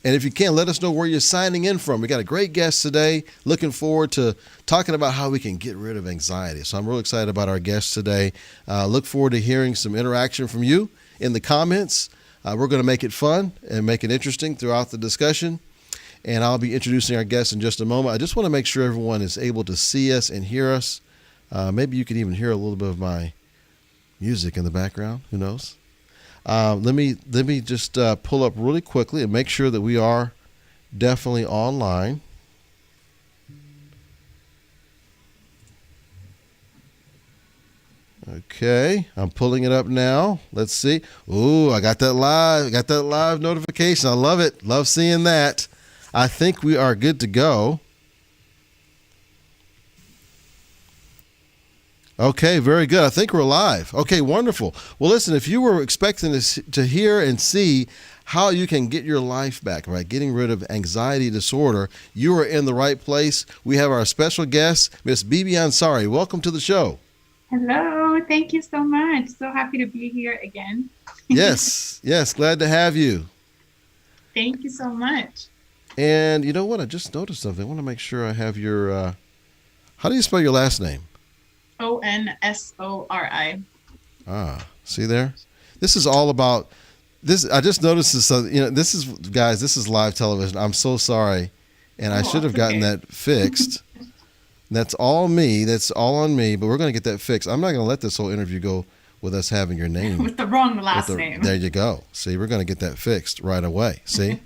And if you can, let us know where you're signing in from. We got a great guest today. Looking forward to talking about how we can get rid of anxiety. So I'm really excited about our guest today. Look forward to hearing some interaction from you in the comments. We're going to make it fun and make it interesting throughout the discussion. And I'll be introducing our guest in just a moment. I just want to make sure everyone is able to see us and hear us. Maybe you can even hear a little bit of my music in the background. Who knows? Let me just pull up really quickly and make sure that we are definitely online. Okay, I'm pulling it up now. Let's see. Ooh, I got that live notification. I love it. Love seeing that. I think we are good to go. Okay, very good. I think we're live. Okay, wonderful. Well, listen, if you were expecting to hear and see how you can get your life back, right, getting rid of anxiety disorder, you are in the right place. We have our special guest, Miss Bibinaz Onsori. Welcome to the show. Hello, thank you so much. So happy to be here again. Yes, glad to have you. Thank you so much. And you know what? I just noticed something. I want to make sure I have your, how do you spell your last name? Onsori. See there? This is all about this. I just noticed this. This is, guys, this is live television. I'm so sorry. And I should have gotten that fixed. That's all me. That's all on me. But we're going to get that fixed. I'm not going to let this whole interview go with us having your name. With the wrong last name. There you go. See, we're going to get that fixed right away. See?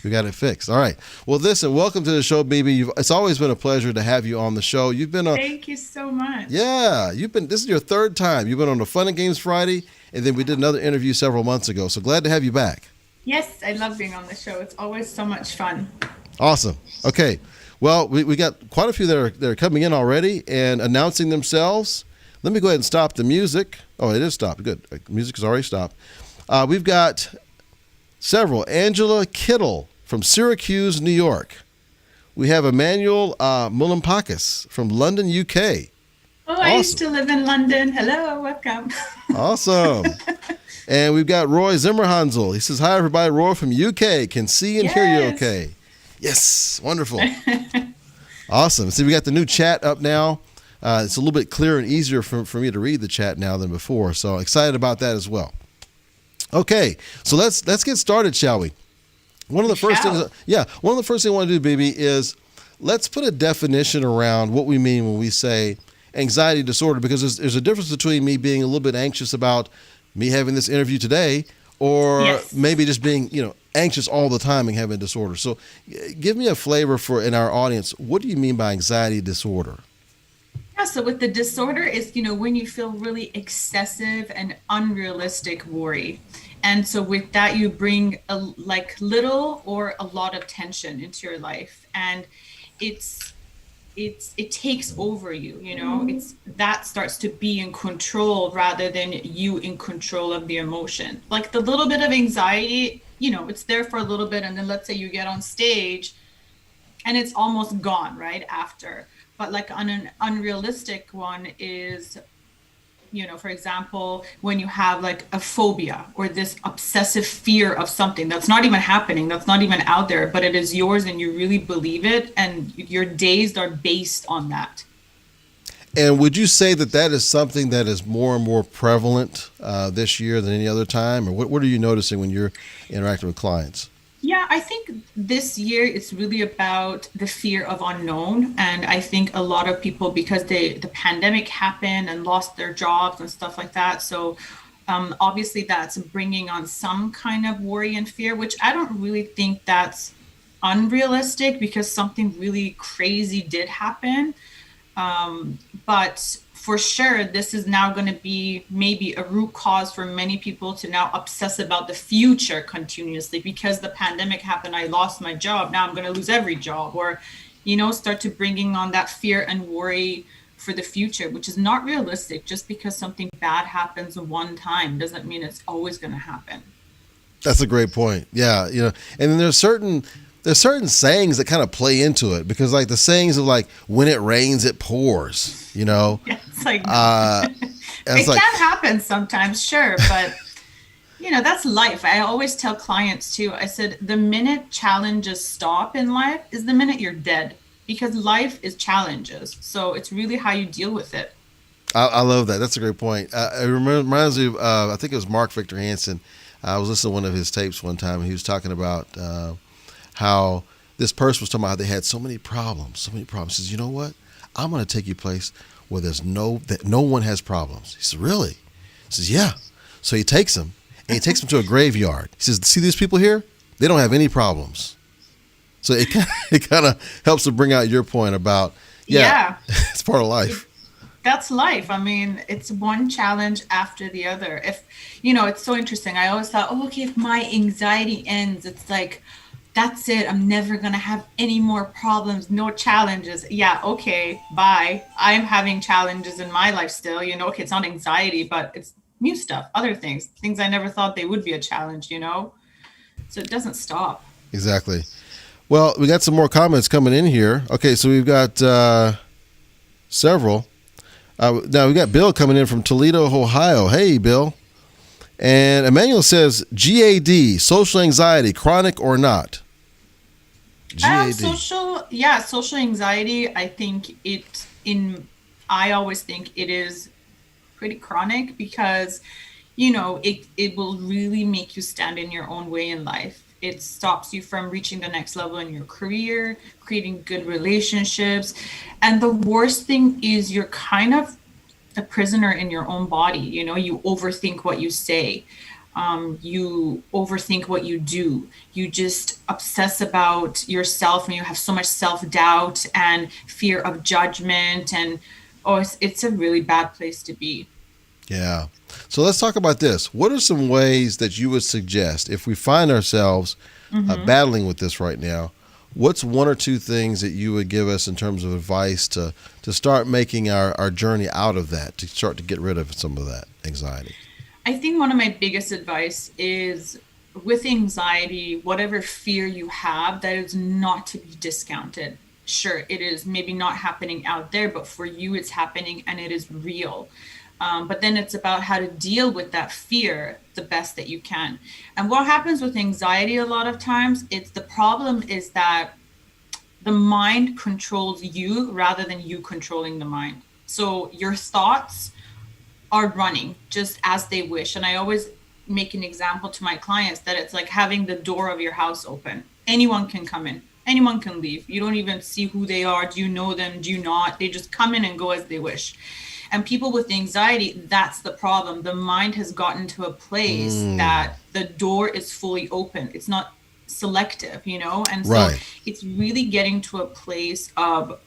We got it fixed. All right. Well, listen, welcome to the show, Bibi. It's always been a pleasure to have you on the show. You've been on. Thank you so much. Yeah, this is your third time. You've been on the Fun and Games Friday, and then we did another interview several months ago. So glad to have you back. Yes, I love being on the show. It's always so much fun. Awesome. Okay. Well, we got quite a few that are coming in already and announcing themselves. Let me go ahead and stop the music. Oh, it is stopped. Good. Music is already stopped. We've got several. Angela Kittle from Syracuse, New York. We have Emmanuel Mulampakis from London, UK. Oh, I used to live in London. Hello, welcome. Awesome. And we've got Roy Zimmerhansel. He says, hi, everybody. Roy from UK. Can see and hear you okay. Yes. Wonderful. Awesome. See, we got the new chat up now. It's a little bit clearer and easier for me to read the chat now than before. So excited about that as well. Okay. So let's get started, shall we? One of the first things I want to do, Bibi, is let's put a definition around what we mean when we say anxiety disorder, because there's a difference between me being a little bit anxious about me having this interview today, or maybe just being, anxious all the time and having a disorder. So give me a flavor in our audience. What do you mean by anxiety disorder? Yeah, so with the disorder is, when you feel really excessive and unrealistic worry. And so with that, you bring little or a lot of tension into your life, and it takes over you. It's that starts to be in control rather than you in control of the emotion. Like the little bit of anxiety, it's there for a little bit, and then let's say you get on stage, and it's almost gone right after. But like on an unrealistic one is, for example, when you have like a phobia or this obsessive fear of something that's not even happening, that's not even out there, but it is yours and you really believe it, and your days are based on that. And would you say that is something that is more and more prevalent this year than any other time? Or what are you noticing when you're interacting with clients? Yeah, I think this year it's really about the fear of unknown. And I think a lot of people, because the pandemic happened and lost their jobs and stuff like that. So obviously that's bringing on some kind of worry and fear, which I don't really think that's unrealistic, because something really crazy did happen. But for sure, this is now going to be maybe a root cause for many people to now obsess about the future continuously, because the pandemic happened, I lost my job, now I'm going to lose every job, or, start to bringing on that fear and worry for the future, which is not realistic. Just because something bad happens one time doesn't mean it's always going to happen. That's a great point. Yeah. And then there's certain sayings that kind of play into it, because like the sayings of like, when it rains, it pours, Yeah, it's like, it can happen sometimes, sure. But That's life. I always tell clients too, I said, the minute challenges stop in life is the minute you're dead, because life is challenges. So it's really how you deal with it. I love that. That's a great point. It reminds me of, I think it was Mark Victor Hansen. I was listening to one of his tapes one time, and he was talking about how this person was talking about how they had so many problems, so many problems. He says, you know what? I'm going to take you a place where that no one has problems. He says, really? He says, yeah. So he takes them, and he takes them to a graveyard. He says, see these people here? They don't have any problems. So it kind of helps to bring out your point about, yeah, Yeah. it's part of life. That's life. I mean, it's one challenge after the other. If, it's so interesting. I always thought, oh, okay, if my anxiety ends, it's like, that's it. I'm never going to have any more problems, no challenges. Yeah, okay, bye. I'm having challenges in my life still. Okay, it's not anxiety, but it's new stuff, other things I never thought they would be a challenge. So it doesn't stop. Exactly. Well, we got some more comments coming in here. Okay, so we've got several. Now we got Bill coming in from Toledo, Ohio. Hey, Bill. And Emmanuel says GAD, social anxiety, chronic or not? GAD. Social anxiety. I always think it is pretty chronic, because it will really make you stand in your own way in life. It stops you from reaching the next level in your career, creating good relationships. And the worst thing is you're kind of a prisoner in your own body. You overthink what you say. You overthink what you do. You just obsess about yourself, and you have so much self-doubt and fear of judgment. And it's a really bad place to be. Yeah. So let's talk about this. What are some ways that you would suggest if we find ourselves battling with this right now? What's one or two things that you would give us in terms of advice to start making our journey out of that, to start to get rid of some of that anxiety? I think one of my biggest advice is, with anxiety, whatever fear you have, that is not to be discounted. Sure, it is maybe not happening out there, but for you, it's happening and it is real. But then it's about how to deal with that fear the best that you can. And what happens with anxiety a lot of times, the problem is that the mind controls you rather than you controlling the mind. So your thoughts are running just as they wish. And I always make an example to my clients that it's like having the door of your house open. Anyone can come in, anyone can leave. You don't even see who they are. Do you know them? Do you not? They just come in and go as they wish. And people with anxiety, that's the problem. The mind has gotten to a place that the door is fully open. It's not selective, And so Right. it's really getting to a place of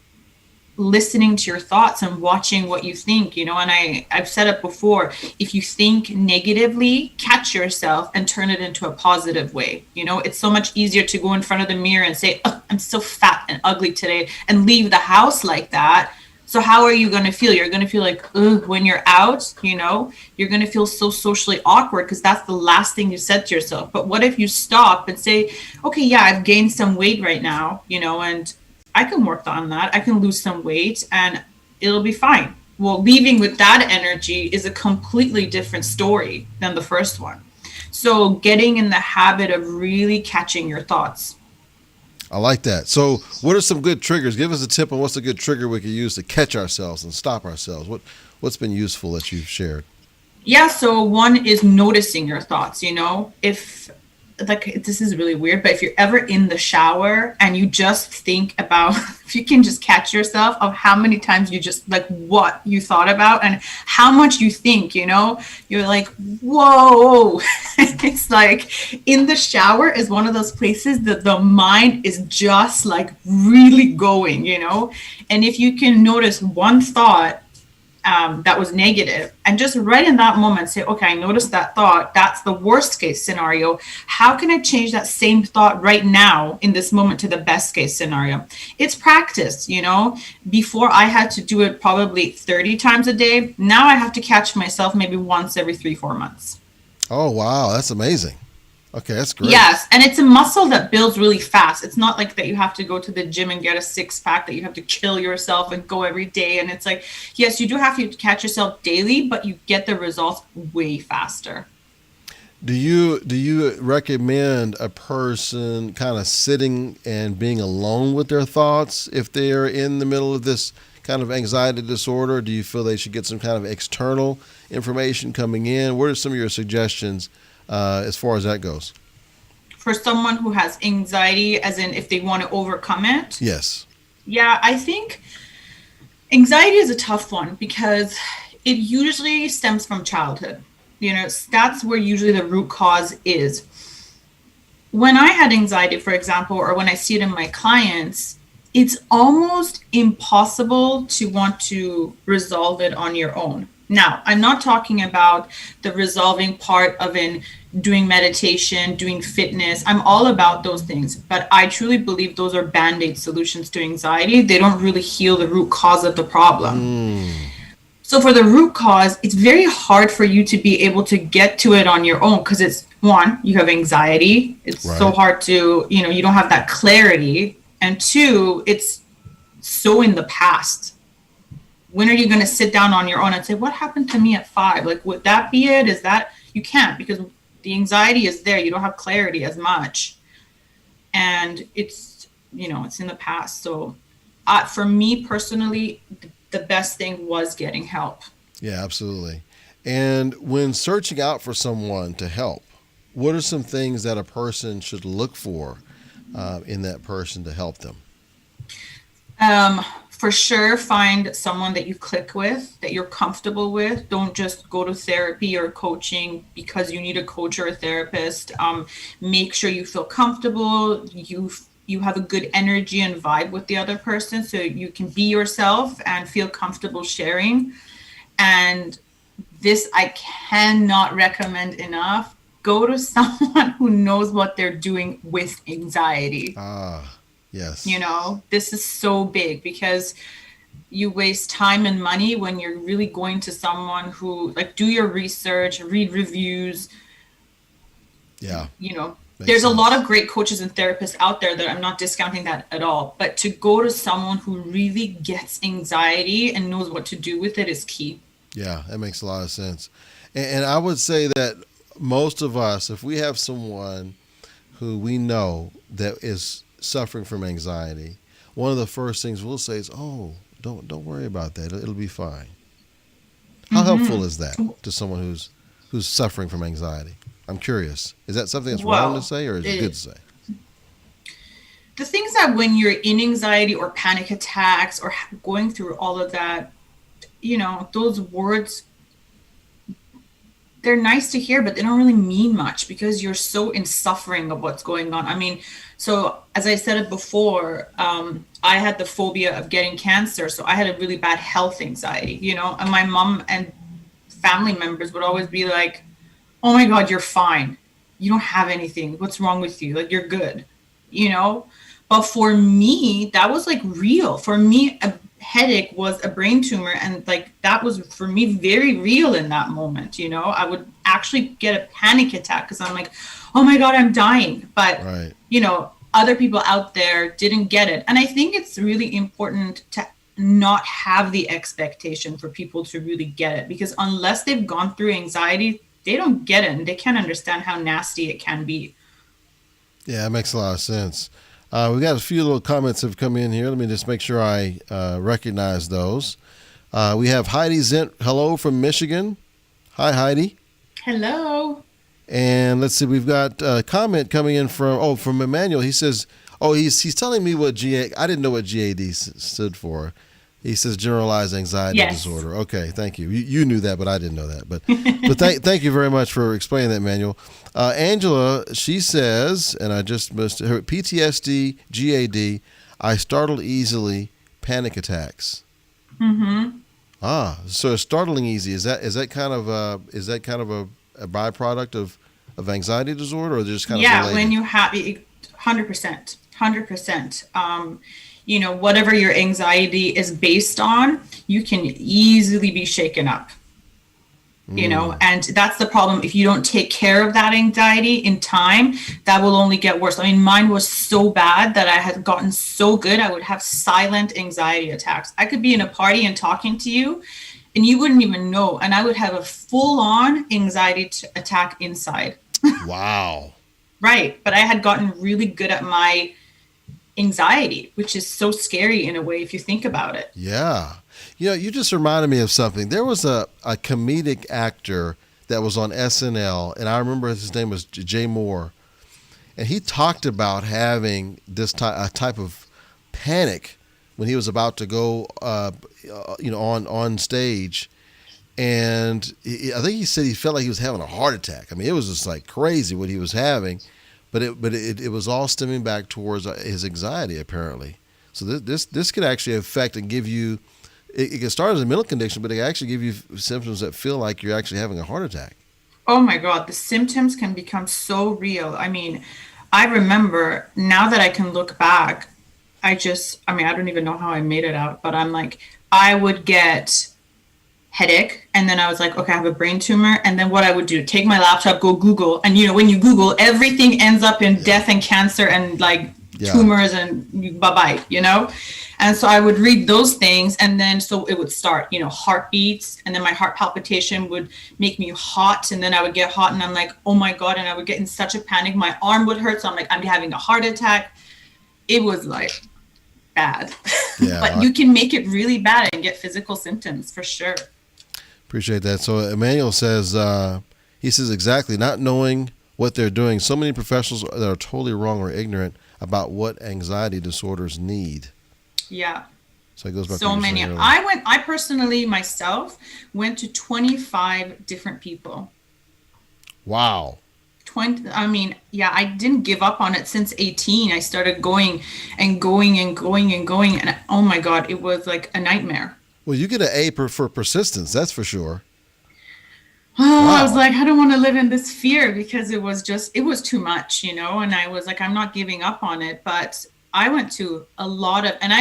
listening to your thoughts and watching what you think, and I've said it before, if you think negatively, catch yourself and turn it into a positive way. It's so much easier to go in front of the mirror and say, oh, I'm so fat and ugly today, and leave the house like that. So how are you going to feel? You're going to feel like, ugh, when you're out, you're going to feel so socially awkward, because that's the last thing you said to yourself. But what if you stop and say, okay, yeah, I've gained some weight right now, and I can work on that. I can lose some weight and it'll be fine. Well, leaving with that energy is a completely different story than the first one. So getting in the habit of really catching your thoughts. I like that. So what are some good triggers? Give us a tip on what's a good trigger we could use to catch ourselves and stop ourselves. What's been useful that you've shared? Yeah, so one is noticing your thoughts, if, like, this is really weird, but if you're ever in the shower and you just think about, if you can just catch yourself of how many times you just, like, what you thought about and how much you think, you're like, whoa. It's like, in the shower is one of those places that the mind is just like really going, and if you can notice one thought that was negative, and just right in that moment say, okay, I noticed that thought, that's the worst case scenario. How can I change that same thought right now in this moment to the best case scenario? It's practice. Before I had to do it probably 30 times a day. Now I have to catch myself maybe once every 3-4 months. Oh, wow. That's amazing. Okay, that's great. Yes, and it's a muscle that builds really fast. It's not like that you have to go to the gym and get a six-pack, that you have to kill yourself and go every day. And it's like, yes, you do have to catch yourself daily, but you get the results way faster. Do you recommend a person kind of sitting and being alone with their thoughts if they're in the middle of this kind of anxiety disorder? Do you feel they should get some kind of external information coming in? What are some of your suggestions as far as that goes? For someone who has anxiety, as in if they want to overcome it? Yes. Yeah, I think anxiety is a tough one because it usually stems from childhood. That's where usually the root cause is. When I had anxiety, for example, or when I see it in my clients, it's almost impossible to want to resolve it on your own. Now, I'm not talking about the resolving part of in doing meditation, doing fitness. I'm all about those things, but I truly believe those are band-aid solutions to anxiety. They don't really heal the root cause of the problem. So for the root cause, it's very hard for you to be able to get to it on your own because it's one, you have anxiety. It's so hard to, you don't have that clarity. And two, it's so in the past. When are you going to sit down on your own and say, what happened to me at 5? Like, would that be it? Is that, you can't because the anxiety is there. You don't have clarity as much. And it's, it's in the past. So for me personally, the best thing was getting help. Yeah, absolutely. And when searching out for someone to help, what are some things that a person should look for in that person to help them? For sure, find someone that you click with, that you're comfortable with. Don't just go to therapy or coaching because you need a coach or a therapist. Make sure you feel comfortable. You have a good energy and vibe with the other person so you can be yourself and feel comfortable sharing. And this I cannot recommend enough. Go to someone who knows what they're doing with anxiety. Yes. This is so big because you waste time and money when you're really going to someone who, like, do your research, read reviews. Yeah. There's a lot of great coaches and therapists out there that I'm not discounting that at all. But to go to someone who really gets anxiety and knows what to do with it is key. Yeah, that makes a lot of sense. And I would say that most of us, if we have someone who we know that is suffering from anxiety, one of the first things we'll say is, "Oh, don't worry about that. It'll be fine." How helpful is that to someone who's suffering from anxiety? I'm curious. Is that something that's wrong to say or is it good to say? The things that when you're in anxiety or panic attacks or going through all of that, those words, they're nice to hear, but they don't really mean much because you're so in suffering of what's going on. I mean, so as I said it before, I had the phobia of getting cancer. So I had a really bad health anxiety, and my mom and family members would always be like, "Oh my God, you're fine. You don't have anything. What's wrong with you? Like, you're good," But for me, that was like real. For me, a headache was a brain tumor. And like, that was for me very real in that moment. I would actually get a panic attack because I'm like, "Oh my God, I'm dying." But, other people out there didn't get it. And I think it's really important to not have the expectation for people to really get it because unless they've gone through anxiety, they don't get it and they can't understand how nasty it can be. Yeah, it makes a lot of sense. We got a few little comments have come in here. Let me just make sure I recognize those. We have Heidi Zent. Hello from Michigan. Hi, Heidi. Hello. And let's see, we've got a comment coming in from Emmanuel. He says, he's telling me what I didn't know what GAD stood for. He says generalized anxiety disorder. Okay, thank you. You knew that, but I didn't know that. But thank you very much for explaining that, Manuel. Angela, she says, and I just missed her, PTSD, GAD, I startle easily, panic attacks. Mm-hmm. So startling easy, is that kind of a byproduct of anxiety disorder, or just kind of related? When you have 100%. Whatever your anxiety is based on, you can easily be shaken up. And that's the problem. If you don't take care of that anxiety in time, that will only get worse. I mean, mine was so bad that I had gotten so good, I would have silent anxiety attacks. I could be in a party and talking to you, and you wouldn't even know. And I would have a full-on anxiety attack inside. Wow. Right. But I had gotten really good at my anxiety, which is so scary in a way if you think about it. Yeah. You just reminded me of something. There was a comedic actor that was on SNL, and I remember his name was Jay Moore, and he talked about having a type of panic when he was about to go, on stage, and I think he said he felt like he was having a heart attack. I mean, it was just like crazy what he was having, but it was all stemming back towards his anxiety apparently. So this could actually affect and give you. It can start as a mental condition, but it can actually give you symptoms that feel like you're actually having a heart attack. Oh my God, the symptoms can become so real. I mean, I remember now that I can look back, I mean, I don't even know how I made it out, but I'm like, I would get headache and then I was like, okay, I have a brain tumor. And then what I would do, take my laptop, go Google. And when you Google, everything ends up in death and cancer and like Yeah. tumors and bye-bye. And so I would read those things and then so it would start, heartbeats and then my heart palpitation would make me hot and then I would get hot and I'm like, oh my God. And I would get in such a panic. My arm would hurt. So I'm like, I'm having a heart attack. It was like bad. Yeah. But you can make it really bad and get physical symptoms for sure. Appreciate that. So Emmanuel says, he says exactly, not knowing what they're doing. So many professionals that are totally wrong or ignorant about what anxiety disorders need. Yeah. So it goes back to So what you were many. saying earlier. I personally myself went to 25 different people. Wow. 20, I mean, yeah, I didn't give up on it since 18. I started going and going and going and going. And oh my God, it was like a nightmare. Well, you get an A for persistence, that's for sure. Oh, I was Wow. like, I don't want to live in this fear because it was too much. And I was like, I'm not giving up on it. But I went to a lot of, and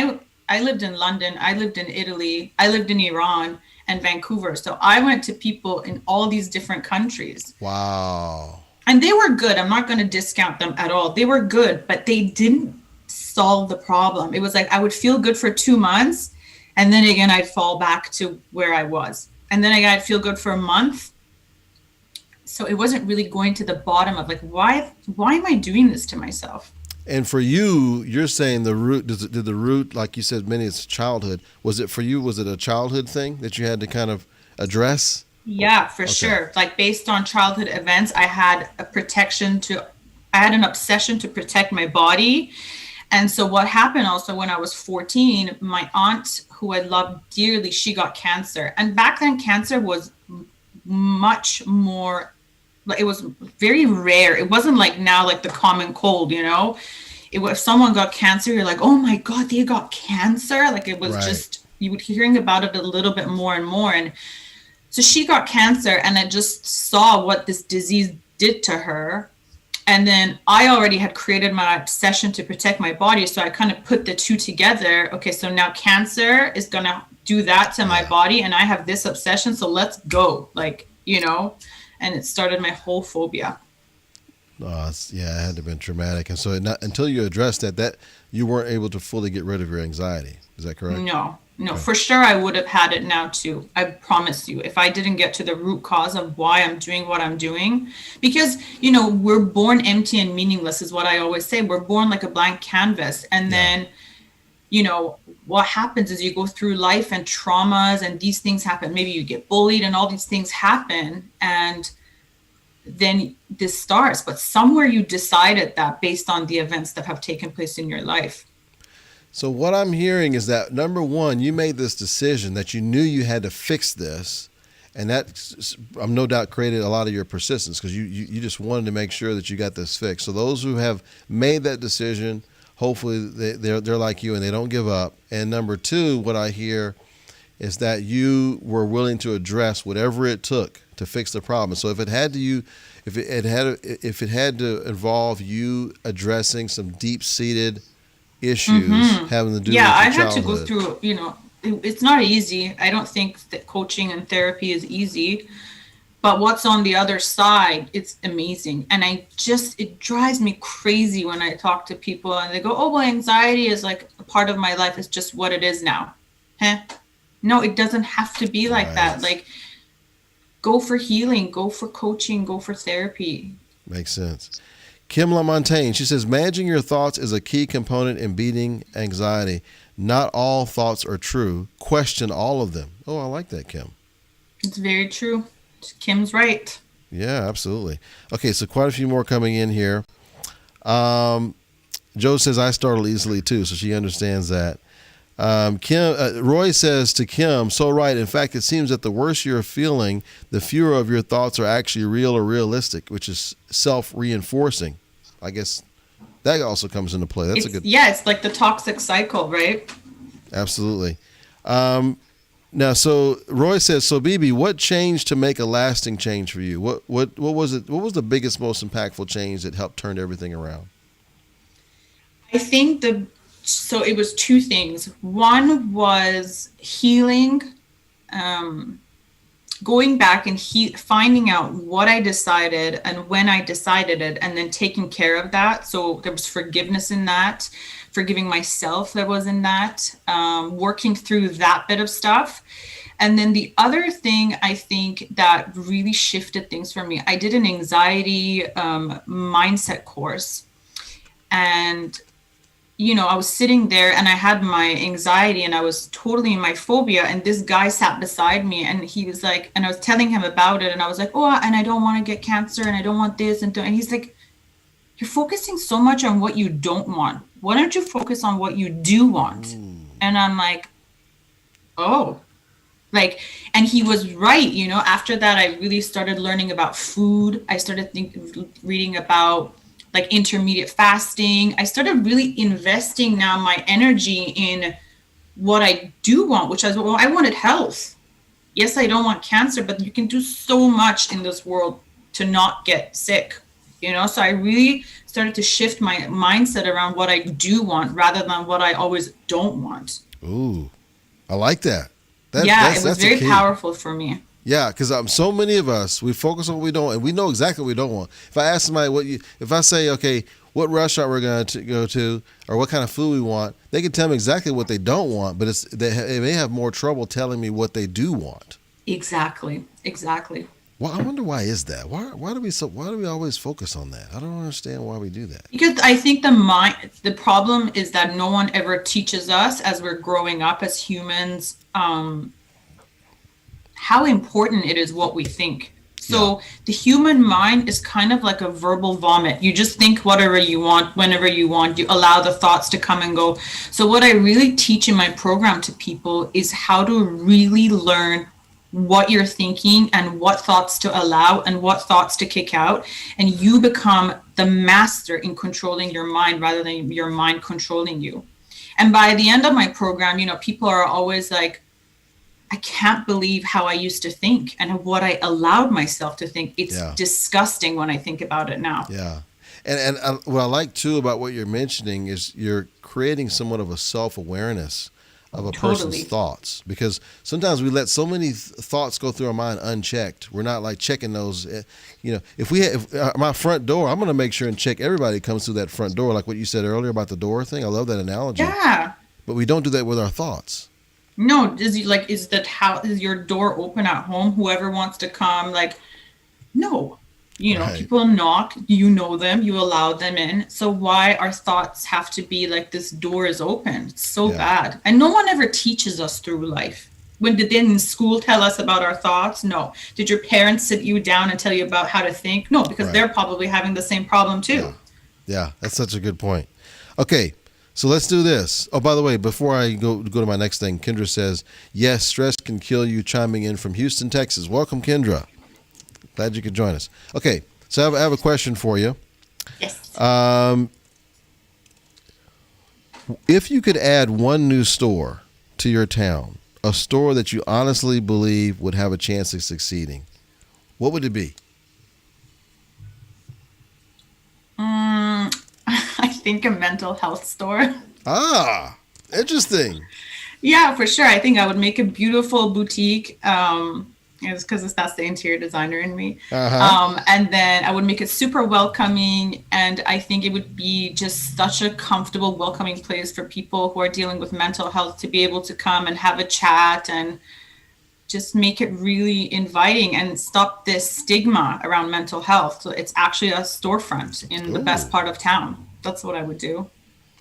I lived in London, I lived in Italy, I lived in Iran and Vancouver. So I went to people in all these different countries. Wow. And they were good. I'm not going to discount them at all. They were good, but they didn't solve the problem. It was like I would feel good for 2 months, and then again, I'd fall back to where I was. And then again, I'd feel good for a month. So it wasn't really going to the bottom of like, why am I doing this to myself? And for you, you're saying the root, did the root, like you said, many it's childhood. Was it for you, was it a childhood thing that you had to kind of address? Yeah, for Okay. sure. Like based on childhood events, I had an obsession to protect my body. And so what happened also when I was 14, my aunt, who I loved dearly, she got cancer. And back then, cancer was much more, like it was very rare. It wasn't like now, like the common cold. If someone got cancer, you're like, oh my God, they got cancer. Like it was Right. just, you would hearing about it a little bit more and more. And so she got cancer and I just saw what this disease did to her. And then I already had created my obsession to protect my body. So I kind of put the two together. Okay, so now cancer is going to do that to my Yeah. body. And I have this obsession. So let's go. And it started my whole phobia. Yeah, it had to have been traumatic. And so until you addressed that you weren't able to fully get rid of your anxiety. Is that correct? No, Okay. for sure I would have had it now too. I promise you. If I didn't get to the root cause of why I'm doing what I'm doing, because, we're born empty and meaningless is what I always say. We're born like a blank canvas. And Yeah. then, what happens is you go through life and traumas and these things happen. Maybe you get bullied and all these things happen. And then this starts. But somewhere you decided that based on the events that have taken place in your life. So what I'm hearing is that number one, you made this decision that you knew you had to fix this, and that I'm no doubt created a lot of your persistence because you just wanted to make sure that you got this fixed. So those who have made that decision, hopefully they're like you and they don't give up. And number two, what I hear is that you were willing to address whatever it took to fix the problem. So if it had to involve you addressing some deep-seated issues having to do Yeah, I with your had to go childhood. through, it's not easy. I don't think that coaching and therapy is easy, but what's on the other side, it's amazing. And it drives me crazy when I talk to people and they go, oh, well, anxiety is like a part of my life. It's just what it is now. Huh? No, it doesn't have to be like that. Right. Like, go for healing, go for coaching, go for therapy. Makes sense. Kim LaMontagne, she says, managing your thoughts is a key component in beating anxiety. Not all thoughts are true. Question all of them. Oh, I like that, Kim. It's very true. Kim's right. Yeah, absolutely. Okay, so quite a few more coming in here. Joe says, I startle easily too, so she understands that. Roy says to Kim, so right. In fact, it seems that the worse you're feeling, the fewer of your thoughts are actually real or realistic, which is self-reinforcing. I guess that also comes into play. That's a good. Yeah, it's like the toxic cycle, right? Absolutely. Now, so Roy says, so Bibi, what changed to make a lasting change for you? What was it? What was the biggest, most impactful change that helped turn everything around? I think so it was two things. One was healing, going back and finding out what I decided and when I decided it, and then taking care of that. So there was forgiveness in that, forgiving myself that was in that, working through that bit of stuff. And then the other thing I think that really shifted things for me, I did an anxiety mindset course. And I was sitting there and I had my anxiety and I was totally in my phobia. And this guy sat beside me and he was like, and I was telling him about it. And I was like, oh, and I don't want to get cancer and I don't want this. And he's like, you're focusing so much on what you don't want. Why don't you focus on what you do want? And I'm like, oh, and he was right. After that, I really started learning about food. I started reading about like intermediate fasting. I started really investing now my energy in what I do want, which is, I wanted health. Yes, I don't want cancer, but you can do so much in this world to not get sick, So I really started to shift my mindset around what I do want rather than what I always don't want. Ooh, I like that. It was very powerful for me. Yeah, because so many of us, we focus on what we don't, and we know exactly what we don't want. If I ask somebody if I say, okay, what restaurant we're going to go to, or what kind of food we want, they can tell me exactly what they don't want, but they may have more trouble telling me what they do want. Exactly. Well, I wonder why is that? Why do we always focus on that? I don't understand why we do that. Because I think the problem is that no one ever teaches us as we're growing up as humans, how important it is what we think. So the human mind is kind of like a verbal vomit. You just think whatever you want, whenever you want, you allow the thoughts to come and go. So what I really teach in my program to people is how to really learn what you're thinking and what thoughts to allow and what thoughts to kick out. And you become the master in controlling your mind rather than your mind controlling you. And by the end of my program, people are always like, I can't believe how I used to think and what I allowed myself to think. It's disgusting when I think about it now. Yeah. And what I like too about what you're mentioning is you're creating somewhat of a self-awareness of a person's thoughts, because sometimes we let so many thoughts go through our mind unchecked. We're not like checking those. If my front door, I'm going to make sure and check everybody who comes through that front door, like what you said earlier about the door thing. I love that analogy. Yeah. But we don't do that with our thoughts. No, is your door open at home? Whoever wants to come, no. Right. People knock, them, you allow them in. So why our thoughts have to be like this door is open? It's so bad. And no one ever teaches us through life. When did they in school tell us about our thoughts? No. Did your parents sit you down and tell you about how to think? No, because they're probably having the same problem too. Yeah, that's such a good point. Okay. So let's do this. Oh, by the way, before I go to my next thing, Kendra says, yes, stress can kill you, chiming in from Houston, Texas. Welcome, Kendra. Glad you could join us. Okay, so I have a question for you. Yes. If you could add one new store to your town, a store that you honestly believe would have a chance of succeeding, what would it be? I think a mental health store. Ah, interesting. Yeah, for sure. I think I would make a beautiful boutique. It's because that's the interior designer in me. And then I would make it super welcoming. And I think it would be just such a comfortable, welcoming place for people who are dealing with mental health to be able to come and have a chat and just make it really inviting and stop this stigma around mental health. So it's actually a storefront in the best part of town. That's what I would do.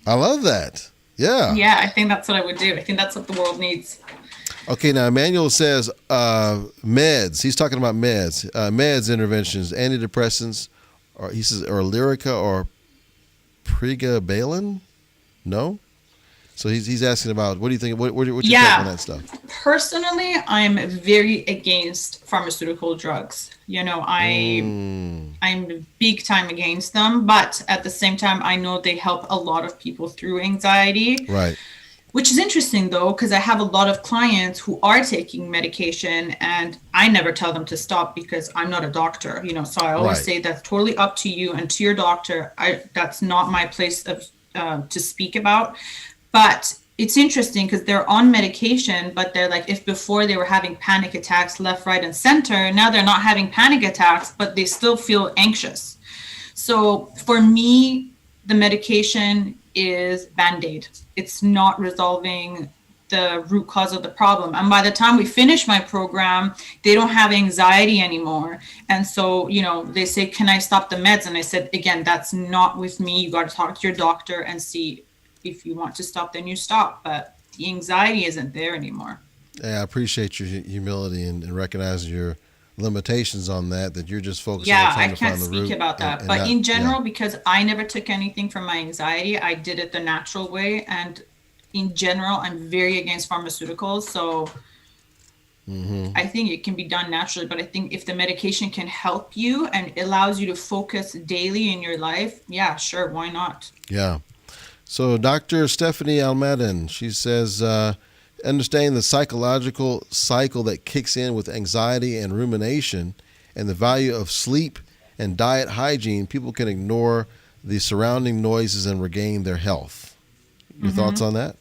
I love that. Yeah. Yeah, I think that's what I would do. I think that's what the world needs. Okay, now Emmanuel says meds. He's talking about meds. Meds interventions, antidepressants, or he says, or Lyrica or pregabalin? No? So he's asking about, what do you think? What's your take on that stuff? Personally, I'm very against pharmaceutical drugs. You know, I'm big time against them, but at the same time, I know they help a lot of people through anxiety. Right. Which is interesting though, because I have a lot of clients who are taking medication and I never tell them to stop because I'm not a doctor, you know, so I always say that's totally up to you and to your doctor. That's not my place of to speak about. But it's interesting because they're on medication, but they're like, if before they were having panic attacks left, right, and center, now they're not having panic attacks, but they still feel anxious. So for me, the medication is Band-Aid. It's not resolving the root cause of the problem. And by the time we finish my program, they don't have anxiety anymore. And so, you know, they say, can I stop the meds? And I said, again, that's not with me. You got to talk to your doctor and see if you want to stop, then you stop. But the anxiety isn't there anymore. Yeah, I appreciate your humility and recognizing your limitations on that you're just focused on trying to find the root. Yeah, I can't speak about that. But in general, because I never took anything from my anxiety, I did it the natural way. And in general, I'm very against pharmaceuticals. So I think it can be done naturally. But I think if the medication can help you and allows you to focus daily in your life, yeah, sure, why not? Yeah. So Dr. Stephanie Almaden, she says, understanding the psychological cycle that kicks in with anxiety and rumination and the value of sleep and diet hygiene, people can ignore the surrounding noises and regain their health. Your thoughts on that?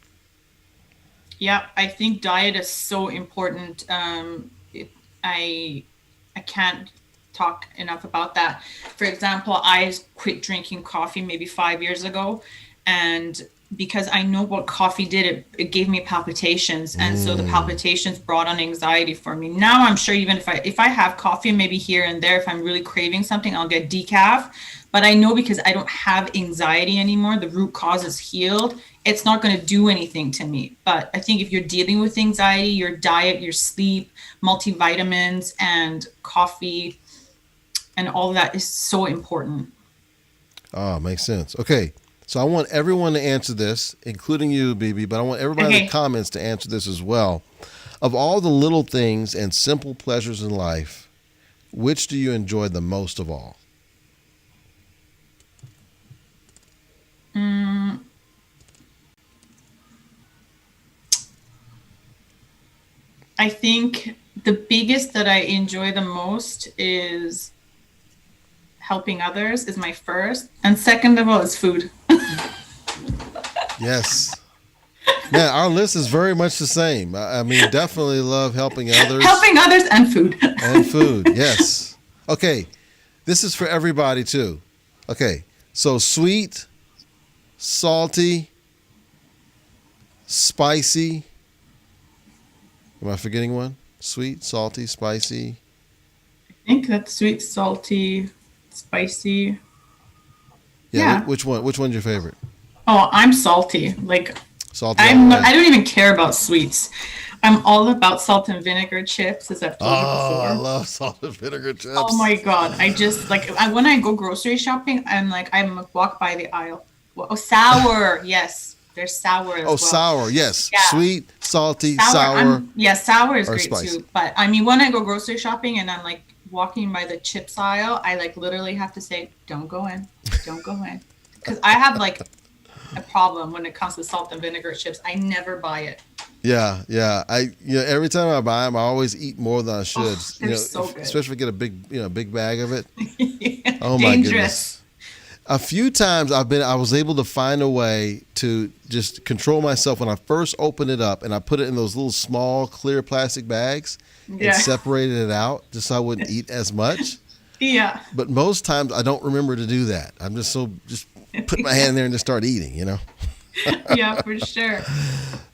Yeah, I think diet is so important. I can't talk enough about that. For example, I quit drinking coffee maybe 5 years ago. And because I know what coffee did, it gave me palpitations. And so the palpitations brought on anxiety for me. Now I'm sure even if I have coffee, maybe here and there, if I'm really craving something, I'll get decaf. But I know because I don't have anxiety anymore, the root cause is healed. It's not going to do anything to me. But I think if you're dealing with anxiety, your diet, your sleep, multivitamins, and coffee, and all that is so important. Oh, makes sense. Okay. So I want everyone to answer this, including you, Bibi, but I want everybody in the comments to answer this as well. Of all the little things and simple pleasures in life, which do you enjoy the most of all? I think the biggest that I enjoy the most is helping others is my first. And second of all is food. Yes. Man, our list is very much the same. I mean, definitely love helping others. Helping others and food. And food, yes. Okay, this is for everybody too. Okay, so sweet, salty, spicy. Am I forgetting one? Sweet, salty, spicy. I think that's sweet, salty, spicy. Yeah. Which one? Which one's your favorite? Oh, I'm salty. Like salty. I don't even care about sweets. I'm all about salt and vinegar chips, as I've told you before. I love salt and vinegar chips. Oh my God. I just when I go grocery shopping, I'm walk by the aisle. Oh, sour. Yes. They're sour as well. Sour. Yes. Yeah. Sweet, salty, sour. Sour is great spicy. Too. But I mean, when I go grocery shopping and I'm like walking by the chips aisle, I like literally have to say, don't go in. Don't go in. Because I have like a problem when it comes to salt and vinegar chips. I never buy it. Yeah. Every time I buy them, I always eat more than I should. Oh, they're so good. Especially if I get a big bag of it. Yeah, oh my goodness. A few times I was able to find a way to just control myself when I first opened it up and I put it in those little small clear plastic bags and separated it out just so I wouldn't eat as much. Yeah. But most times I don't remember to do that. I'm just put my hand in there and just start eating, Yeah, for sure.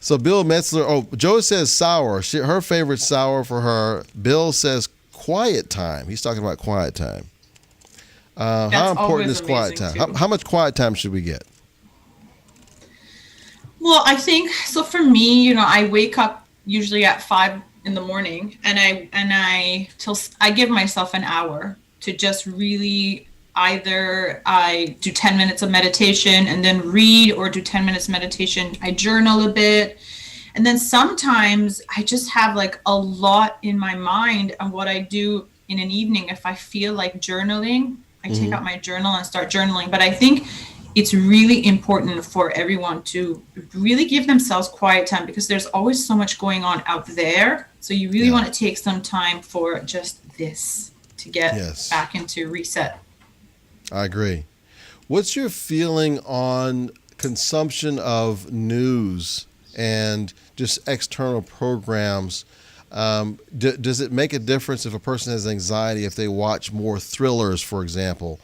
So Bill Metzler. Oh, Joe says sour. Her favorite sour for her. Bill says quiet time. He's talking about quiet time. How important is quiet time? How much quiet time should we get? Well, I think so. For me, I wake up usually at 5 in the morning, and I give myself an hour to just really, either I do 10 minutes of meditation and then read, or do 10 minutes meditation. I journal a bit. And then sometimes I just have like a lot in my mind. And what I do in an evening, if I feel like journaling, I take out my journal and start journaling. But I think it's really important for everyone to really give themselves quiet time, because there's always so much going on out there. So you really want to take some time for just this to get back into reset. I agree. What's your feeling on consumption of news and just external programs? Does it make a difference if a person has anxiety if they watch more thrillers, for example,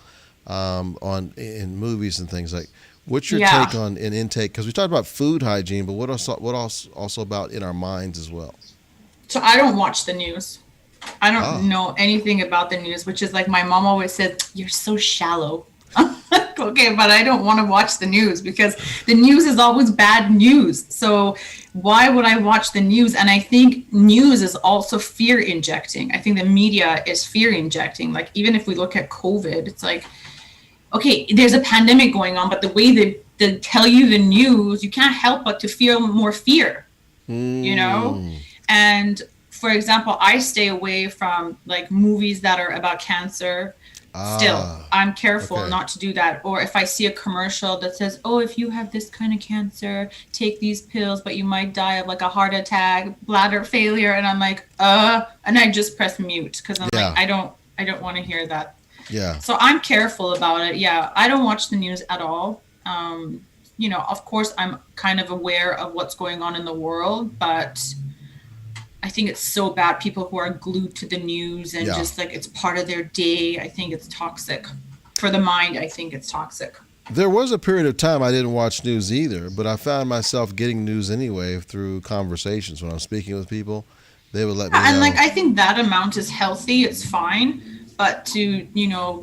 in movies and things like? What's your take on an intake? Because we talked about food hygiene, but what also about in our minds as well? So I don't watch the news. I don't know anything about the news, which is like my mom always said, "You're so shallow." Okay, but I don't want to watch the news because the news is always bad news. So why would I watch the news? And I think news is also fear injecting. I think the media is fear injecting. Like, even if we look at COVID, it's like, okay, there's a pandemic going on, but the way they tell you the news, you can't help but to feel more fear, And for example, I stay away from like movies that are about cancer. Still, I'm careful not to do that. Or if I see a commercial that says, "Oh, if you have this kind of cancer, take these pills, but you might die of like a heart attack, bladder failure," and I'm like, and I just press mute, because I'm like, I don't want to hear that. Yeah. So I'm careful about it. Yeah, I don't watch the news at all. Of course, I'm kind of aware of what's going on in the world, but I think it's so bad. People who are glued to the news and just like it's part of their day. I think it's toxic for the mind. I think it's toxic. There was a period of time I didn't watch news either, but I found myself getting news anyway through conversations. When I'm speaking with people, they would let me know. And like, I think that amount is healthy. It's fine. But to,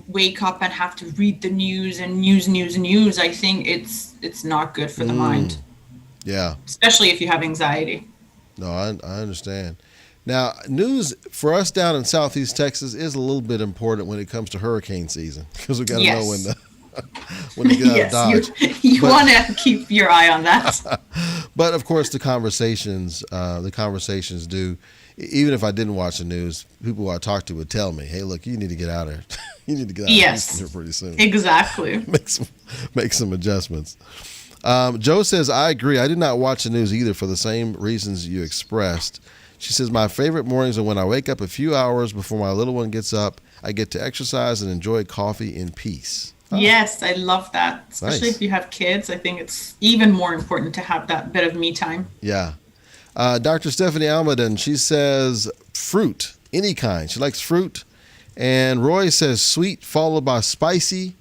wake up and have to read the news and news, I think it's not good for the mind. Yeah. Especially if you have anxiety. No, I understand. Now, news for us down in Southeast Texas is a little bit important when it comes to hurricane season, because we got to know when to get out of Dodge. You want to keep your eye on that. But of course, the conversations do. Even if I didn't watch the news, people I talked to would tell me, "Hey, look, you need to get out of here. You need to get out of here pretty soon." Exactly. Make some adjustments. Joe says, "I agree. I did not watch the news either for the same reasons you expressed." She says, "My favorite mornings are when I wake up a few hours before my little one gets up. I get to exercise and enjoy coffee in peace." Yes, I love that. Especially if you have kids. I think it's even more important to have that bit of me time. Yeah. Dr. Stephanie Almaden, she says fruit, any kind. She likes fruit. And Roy says sweet followed by spicy.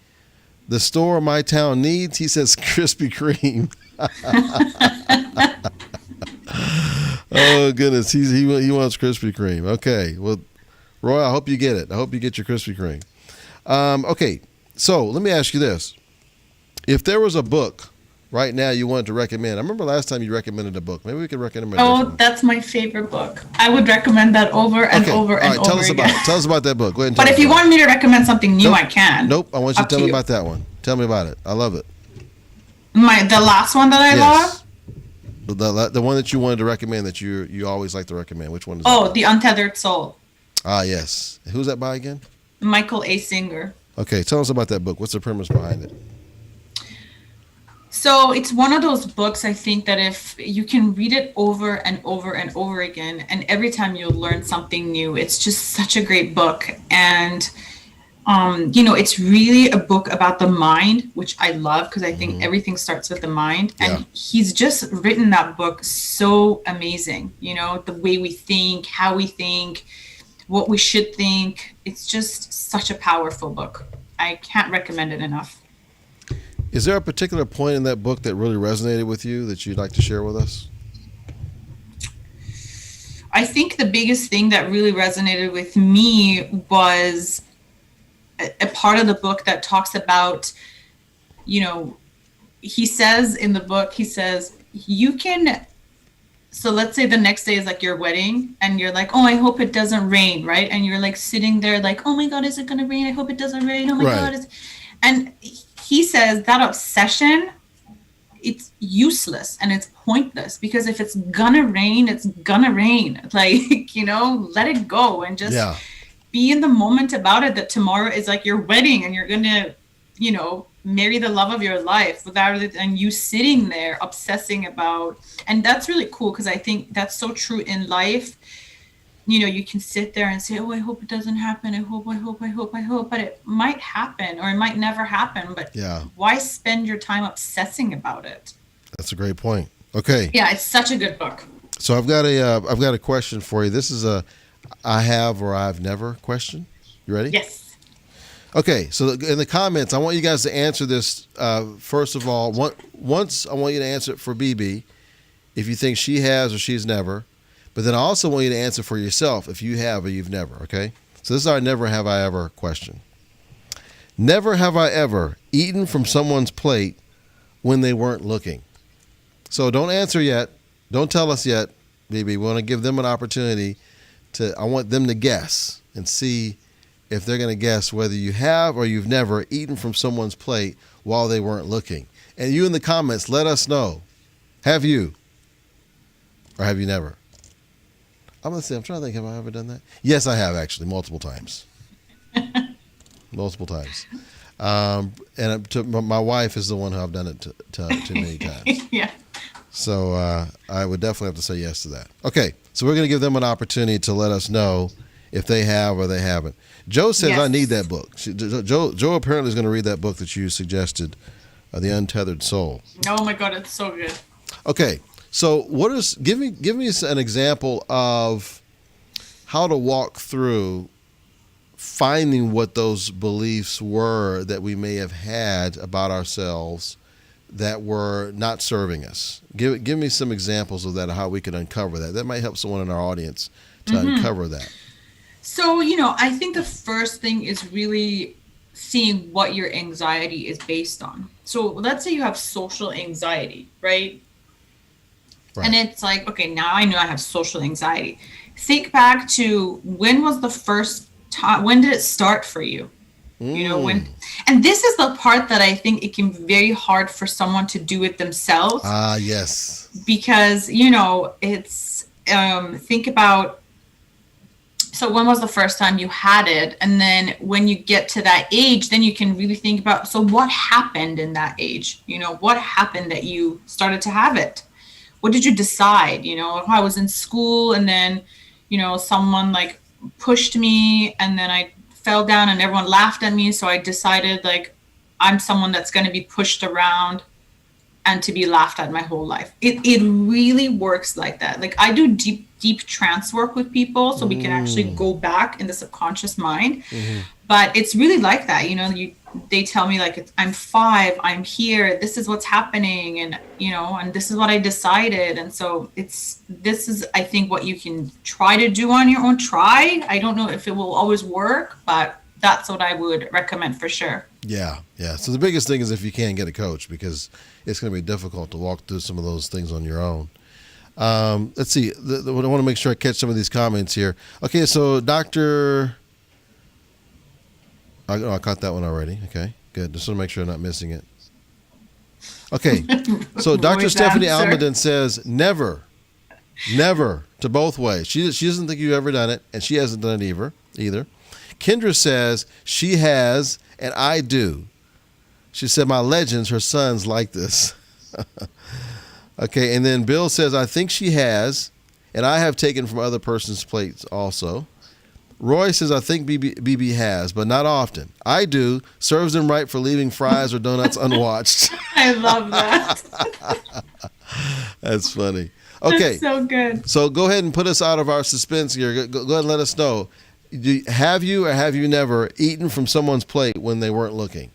The store my town needs, he says Krispy Kreme. Oh, goodness. He wants Krispy Kreme. Okay. Well, Roy, I hope you get it. I hope you get your Krispy Kreme. Okay. So let me ask you this. If there was a book right now you wanted to recommend, I remember last time you recommended a book. Maybe we could recommend a different one. That's my favorite book. I would recommend that over and over and over again. Tell us about that book. Go ahead and but if you want me to recommend something new, I can. Nope. I want you to tell me about that one. Tell me about it. I love it. The last one that I love? The one that you wanted to recommend that you always like to recommend. Which one is that? The Untethered Soul. Ah, yes. Who's that by again? Michael A. Singer. Okay, tell us about that book. What's the premise behind it? So it's one of those books, I think, that if you can read it over and over and over again, and every time you'll learn something new. It's just such a great book. And, it's really a book about the mind, which I love, because I think everything starts with the mind. And he's just written that book so amazing. The way we think, how we think, what we should think. It's just such a powerful book. I can't recommend it enough. Is there a particular point in that book that really resonated with you that you'd like to share with us? I think the biggest thing that really resonated with me was a part of the book that talks about, you know, he says in the book, he says, you can, so let's say the next day is like your wedding and you're like, oh, I hope it doesn't rain, right? And you're like sitting there like, oh my God, is it going to rain? I hope it doesn't rain. Oh my God. And he says that obsession, it's useless and it's pointless, because if it's gonna rain, it's gonna rain. Like, you know, let it go and just be in the moment about it, that tomorrow is like your wedding and you're gonna, you know, marry the love of your life, rather than you sitting there obsessing about. And that's really cool, because I think that's so true in life. You know, you can sit there and say, oh, I hope it doesn't happen. I hope, but it might happen or it might never happen. But why spend your time obsessing about it? That's a great point. Okay. Yeah, it's such a good book. So I've got a question for you. This is a I have or I've never question. You ready? Yes. Okay. So in the comments, I want you guys to answer this. First of all, once I want you to answer it for BB, if you think she has or she's never. But then I also want you to answer for yourself if you have or you've never, okay? So this is our never have I ever question. Never have I ever eaten from someone's plate when they weren't looking. So don't answer yet. Don't tell us yet, baby. We want to give them an opportunity I want them to guess and see if they're going to guess whether you have or you've never eaten from someone's plate while they weren't looking. And you in the comments, let us know. Have you or have you never? I'm trying to think, have I ever done that? Yes, I have, actually, multiple times. Multiple times. And my wife is the one who I've done it to many times. Yeah. So I would definitely have to say yes to that. Okay, so we're going to give them an opportunity to let us know if they have or they haven't. Joe says, I need that book. Joe apparently is going to read that book that you suggested, The Untethered Soul. Oh, my God, it's so good. Okay. So give me an example of how to walk through finding what those beliefs were that we may have had about ourselves that were not serving us. Give me some examples of that, of how we can uncover that. That might help someone in our audience to uncover that. So, you know, I think the first thing is really seeing what your anxiety is based on. So let's say you have social anxiety, right? And it's like, okay, now I know I have social anxiety. Think back to when was the first time, when did it start for you? You know, when, and this is the part that I think it can be very hard for someone to do it themselves. Yes. Because, you know, it's, think about, so when was the first time you had it? And then when you get to that age, then you can really think about, so what happened in that age? You know, what happened that you started to have it? What did you decide? You know, I was in school and then, you know, someone like pushed me and then I fell down and everyone laughed at me. So I decided like, I'm someone that's going to be pushed around and to be laughed at my whole life. It really works like that. Like I do deep trance work with people so we can actually go back in the subconscious mind. But it's really like that. You know, they tell me like, I'm 5, I'm here, this is what's happening. And, you know, and this is what I decided. And so this is, I think, what you can try to do on your own. I don't know if it will always work, but that's what I would recommend for sure. Yeah. So the biggest thing is if you can get a coach, because it's going to be difficult to walk through some of those things on your own. Let's see. I want to make sure I catch some of these comments here. Okay, so Dr. I caught that one already. Okay, good. Just want to make sure I'm not missing it. Okay, so Dr. Stephanie Almaden says never to both ways. She doesn't think you've ever done it, and she hasn't done it either. Kendra says she has, and I do. She said, my legends, her sons like this. Okay, and then Bill says, I think she has, and I have taken from other person's plates also. Roy says, I think BB has, but not often. I do. Serves them right for leaving fries or donuts unwatched. I love that. That's funny. Okay. That's so good. So go ahead and put us out of our suspense here. Go ahead and let us know. Have you or have you never eaten from someone's plate when they weren't looking?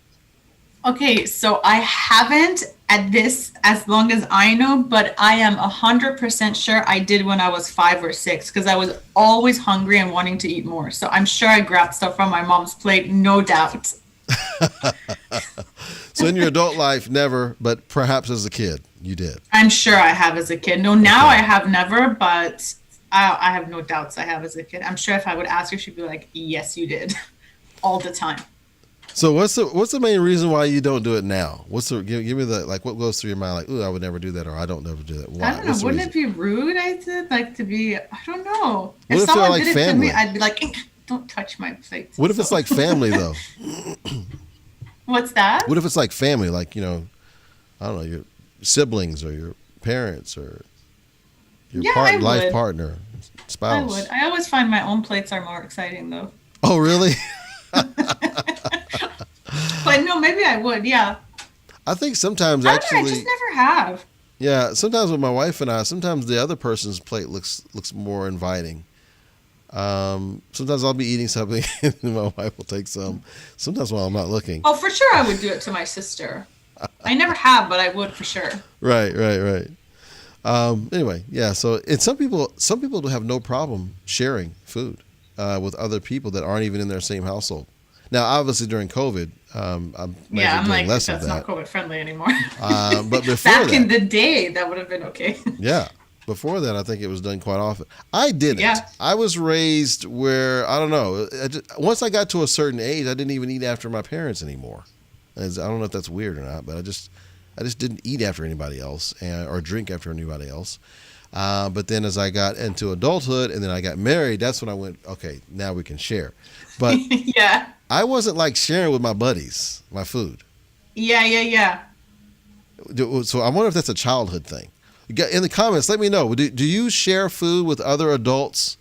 Okay, so I haven't, at this as long as I know, but I am 100% sure I did when I was 5 or 6 because I was always hungry and wanting to eat more. So I'm sure I grabbed stuff from my mom's plate, no doubt. So in your adult life, never, but perhaps as a kid, you did. I'm sure I have as a kid. No, now I have never, but I have no doubts I have as a kid. I'm sure if I would ask her, she'd be like, yes, you did. All the time. So what's the main reason why you don't do it now? Give me the, like, what goes through your mind? Like, ooh, I would never do that, or I don't never do that. Why? I don't know. Wouldn't it be rude? I said like to be. I don't know. What If if they're someone like did it to family? me, I'd be like, don't touch my plate. What if it's like family though? What's that? What if it's like family? Like, I don't know, your siblings or your parents or your life partner, spouse. I would. I always find my own plates are more exciting though. Oh, really? But no, maybe I would. Yeah. I think sometimes I actually. I just never have. Yeah, sometimes with my wife and I, sometimes the other person's plate looks more inviting. Sometimes I'll be eating something and my wife will take some. Sometimes while I'm not looking. Oh, for sure, I would do it to my sister. I never have, but I would for sure. Right. Anyway, yeah. So, and some people do have no problem sharing food with other people that aren't even in their same household. Now, obviously during COVID, I'm like, less that's of that. not COVID friendly anymore. But before back in the day, that would have been okay. Yeah. Before that, I think it was done quite often. I didn't. Yeah. I was raised where, I don't know, once I got to a certain age, I didn't even eat after my parents anymore. I don't know if that's weird or not, but I just didn't eat after anybody else or drink after anybody else. But then as I got into adulthood and then I got married, that's when I went, okay, now we can share. But yeah. I wasn't like sharing with my buddies, my food. Yeah. So I wonder if that's a childhood thing. In the comments, let me know. Do you share food with other adults?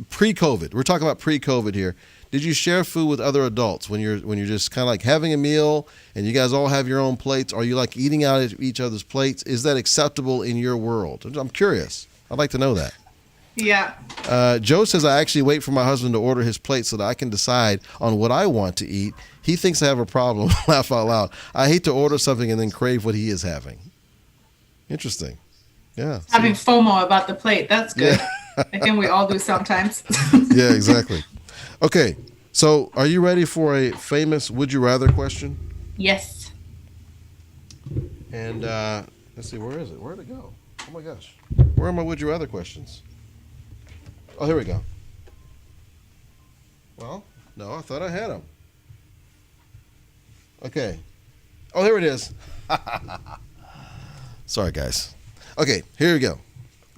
Pre-COVID, we're talking about pre-COVID here. Did you share food with other adults when you're just kind of like having a meal and you guys all have your own plates? Are you like eating out of each other's plates? Is that acceptable in your world? I'm curious. I'd like to know that. Yeah. Joe says, I actually wait for my husband to order his plate so that I can decide on what I want to eat. He thinks I have a problem. Laugh out loud. I hate to order something and then crave what he is having. Interesting. Yeah. Having FOMO about the plate. That's good. Yeah. I think we all do sometimes. Yeah, exactly. Okay. So are you ready for a famous would you rather question? Yes. And let's see, where is it? Where'd it go? Oh my gosh. Where are my would you rather questions? Oh, here we go. Well, no, I thought I had them. Okay. Oh, here it is. Sorry, guys. Okay, here we go.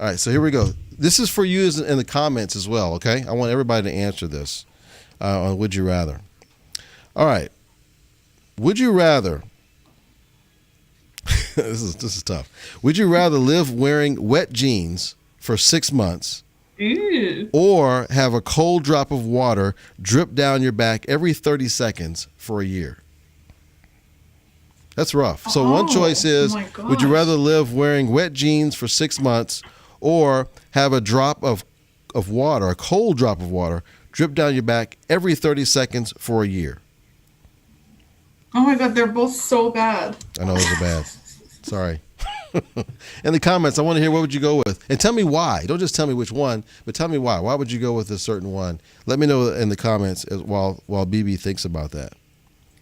All right, so here we go. This is for you in the comments as well, okay? I want everybody to answer this on Would You Rather. All right. Would you rather... this is tough. Would you rather live wearing wet jeans for 6 months or have a cold drop of water drip down your back every 30 seconds for a year? That's rough. So one choice is, would you rather live wearing wet jeans for 6 months or have a drop of water, a cold drop of water, drip down your back every 30 seconds for a year? Oh my God, they're both so bad. I know those are bad. Sorry. In the comments, I want to hear what would you go with. And tell me why. Don't just tell me which one, but tell me why. Why would you go with a certain one? Let me know in the comments while BB thinks about that.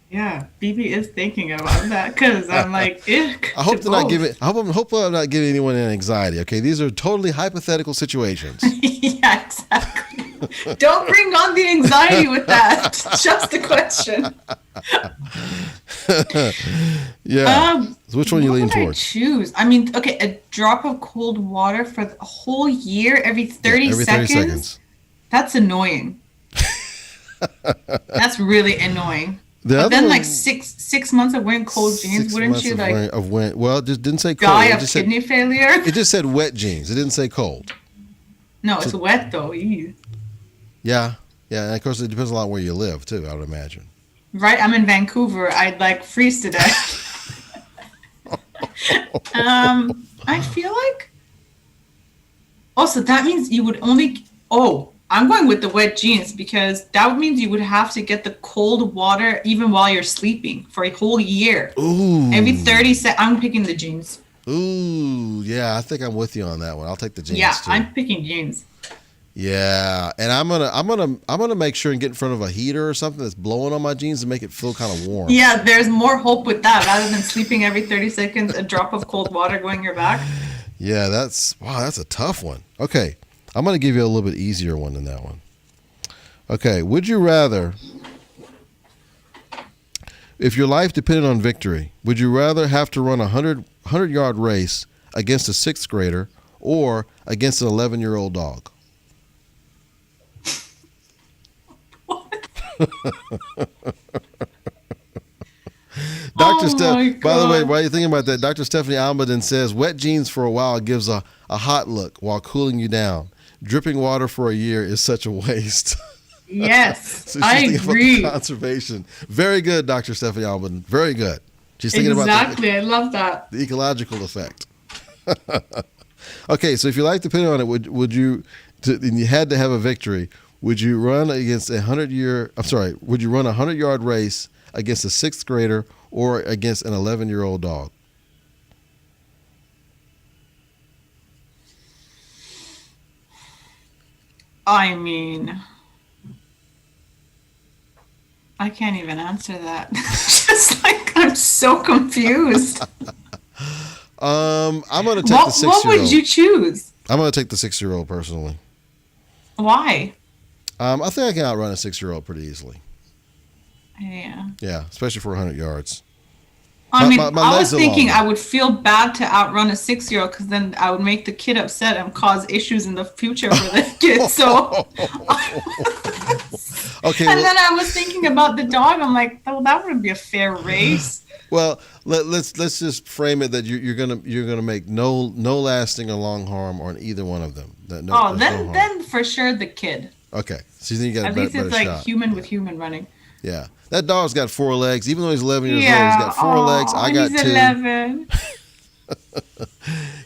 Yeah, BB is thinking about that because I'm like, ick. I hope they're not giving. Hopefully, I'm not giving anyone an anxiety. Okay, these are totally hypothetical situations. Yeah, exactly. Don't bring on the anxiety with that. Just a question. Yeah. So which one you lean towards? I choose. I mean, okay, a drop of cold water for the whole year every 30 seconds. That's annoying. That's really annoying. But then, like 6 months of wearing cold jeans, wouldn't you like? Well, it just didn't say cold. Die of kidney failure. It just said wet jeans. It didn't say cold. No, it's wet though. Ew. Yeah, and of course it depends a lot where you live too. I would imagine. Right, I'm in Vancouver. I'd like freeze to death. I feel like. Also, that means you would only. Oh, I'm going with the wet jeans because that means you would have to get the cold water even while you're sleeping for a whole year. Ooh. Every 30 seconds. I'm picking the jeans. Ooh, yeah, I think I'm with you on that one. I'll take the jeans too. I'm picking jeans. Yeah, and I'm gonna make sure and get in front of a heater or something that's blowing on my jeans to make it feel kind of warm. Yeah, there's more hope with that rather than sleeping every 30 seconds, a drop of cold water going your back. Yeah, that's a tough one. Okay, I'm gonna give you a little bit easier one than that one. Okay, would you rather, if your life depended on victory, would you rather have to run a 100-yard race against a 6th grader or against an 11-year-old dog? By the way, while you're thinking about that, Dr. Stephanie Almaden says wet jeans for a while gives a hot look while cooling you down. Dripping water for a year is such a waste. Yes, So I agree. Conservation. Very good, Dr. Stephanie Almaden. Very good. She's thinking exactly. I love that. The ecological effect. Okay, so if your life depended on it, would you, and you had to have a victory, would you run against would you run a 100-yard race against a 6th grader or against an 11-year-old dog? I mean, I can't even answer that. Just like, I'm so confused. I'm going to take the 6-year-old. What would you choose? I'm going to take the 6-year-old personally. Why? I think I can outrun a 6-year-old pretty easily. Yeah. Yeah, especially for 100 yards. I was thinking I would feel bad to outrun a 6-year-old because then I would make the kid upset and cause issues in the future for the kid. So, okay. And then I was thinking about the dog. I'm like, oh, that wouldn't be a fair race. Well, let's just frame it that you're gonna make no lasting or long harm on either one of them. Then for sure the kid. Okay, so you think you got at least it's like shot. Human with human running. Yeah, that dog's got 4 legs. Even though he's 11 years old, he's got 4 legs. I got 2. He's 11.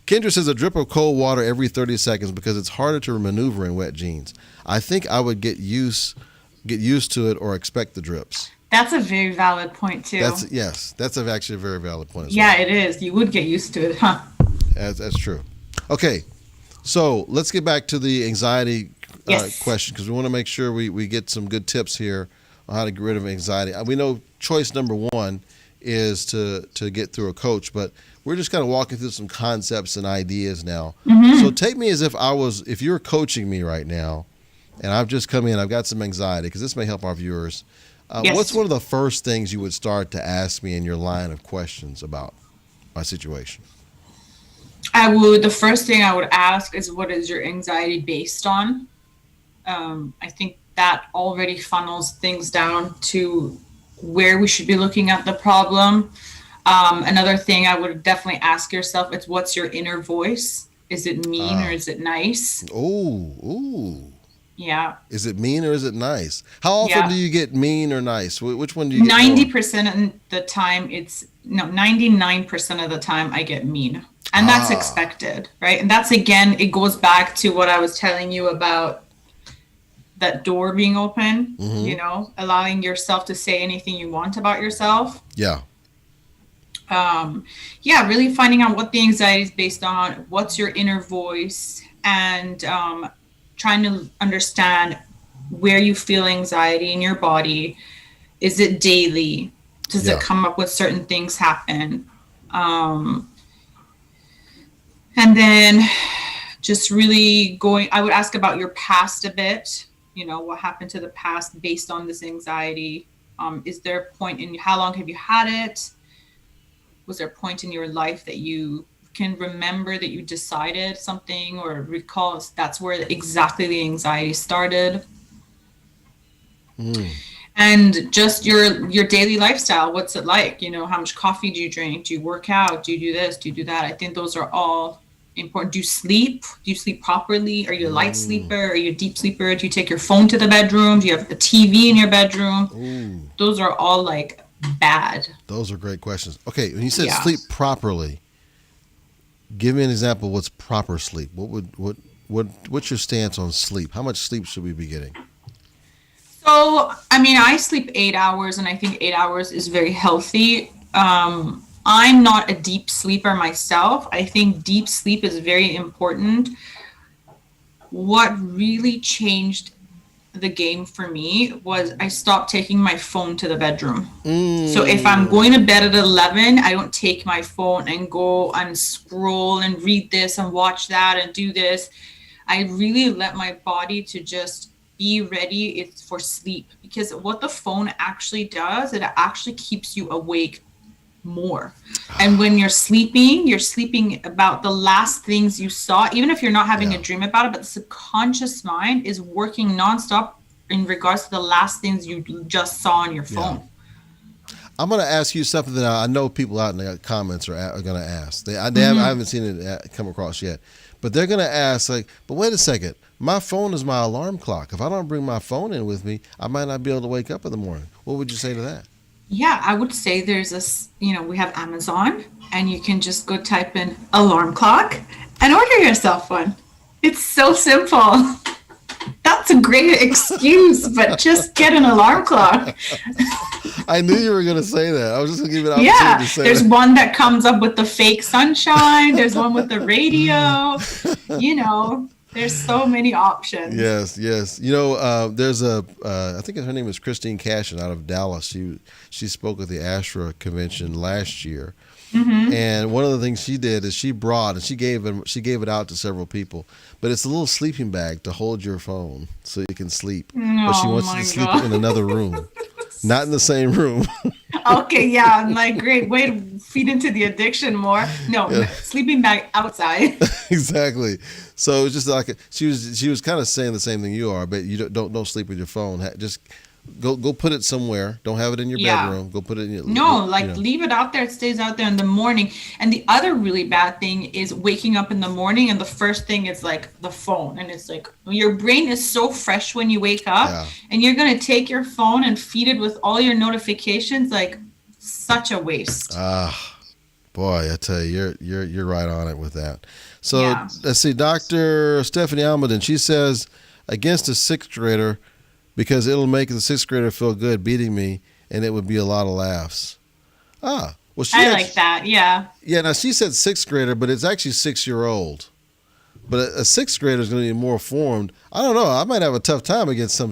Kendra says a drip of cold water every 30 seconds because it's harder to maneuver in wet jeans. I think I would get used to it or expect the drips. That's a very valid point too. That's actually a very valid point as well. Yeah, it is. You would get used to it, huh? That's true. Okay, so let's get back to the anxiety question because we want to make sure we get some good tips here on how to get rid of anxiety. We know choice number 1 is to get through a coach, but we're just kind of walking through some concepts and ideas now. Mm-hmm. So take me as if you're coaching me right now, and I've just come in, I've got some anxiety because this may help our viewers. What's one of the first things you would start to ask me in your line of questions about my situation? The first thing I would ask is, what is your anxiety based on? I think that already funnels things down to where we should be looking at the problem. Another thing I would definitely ask yourself is, what's your inner voice? Is it mean or is it nice? Ooh. Yeah. Is it mean or is it nice? How often do you get mean or nice? Which one do you get 90% of the time 99% of the time I get mean. And that's expected, right? And that's, again, it goes back to what I was telling you about that door being open, allowing yourself to say anything you want about yourself. Yeah. Really finding out what the anxiety is based on, what's your inner voice, and trying to understand where you feel anxiety in your body. Is it daily? Does it come up when certain things happen? And then just really I would ask about your past a bit. What happened to the past based on this anxiety? Is there a point how long have you had it? Was there a point in your life that you can remember that you decided something or recall that's where exactly the anxiety started? And just your daily lifestyle. What's it like? How much coffee do you drink? Do you work out? Do you do this? Do you do that? I think those are all important. Do you sleep? Do you sleep properly? Are you a light sleeper? Are you a deep sleeper? Do you take your phone to the bedroom? Do you have the TV in your bedroom? Those are all like bad. Those are great questions. Okay, when you said sleep properly, give me an example of what's proper sleep. What what's your stance on sleep? How much sleep should we be getting? So, I mean, I sleep 8 hours, and I think 8 hours is very healthy. I'm not a deep sleeper myself. I think deep sleep is very important. What really changed the game for me was I stopped taking my phone to the bedroom. So if I'm going to bed at 11, I don't take my phone and go and scroll and read this and watch that and do this. I really let my body to just be ready for sleep, because what the phone actually does, it actually keeps you awake more. And when you're sleeping about the last things you saw, even if you're not having a dream about it, but the subconscious mind is working nonstop in regards to the last things you just saw on your phone. I'm going to ask you something that I know people out in the comments are going to ask. I haven't seen it come across yet, but they're going to ask, like, but wait a second, my phone is my alarm clock. If I don't bring my phone in with me, I might not be able to wake up in the morning. What would you say to that? Yeah, I would say there's we have Amazon, and you can just go type in alarm clock and order yourself one. It's so simple. That's a great excuse, but just get an alarm clock. I knew you were going to say that. I was just going to give you an opportunity to say there's that. one that comes up with the fake sunshine. There's one with the radio. There's so many options. Yes. There's I think her name is Christine Cashin out of Dallas. She spoke at the Astra convention last year. Mm-hmm. And one of the things she did is she gave it out to several people. But it's a little sleeping bag to hold your phone so you can sleep. But she wants you to sleep in another room, not in the same room. Okay, yeah, I'm like, great way to feed into the addiction more. No, sleeping bag outside. Exactly. So it's just like she was kind of saying the same thing you are, but you don't sleep with your phone. Just go put it somewhere. Don't have it in your bedroom. Go put it in your leave it out there. It stays out there in the morning. And the other really bad thing is waking up in the morning and the first thing is like the phone, and it's like your brain is so fresh when you wake up, and you're gonna take your phone and feed it with all your notifications. Like, such a waste. Boy, I tell you, you're right on it with that. So let's see, Dr. Stephanie Almaden, she says against a sixth grader, because it'll make the sixth grader feel good beating me, and it would be a lot of laughs. Well, I like that. Yeah. Yeah. Now she said sixth grader, but it's actually 6-year-old. But a sixth grader is going to be more formed. I don't know. I might have a tough time against some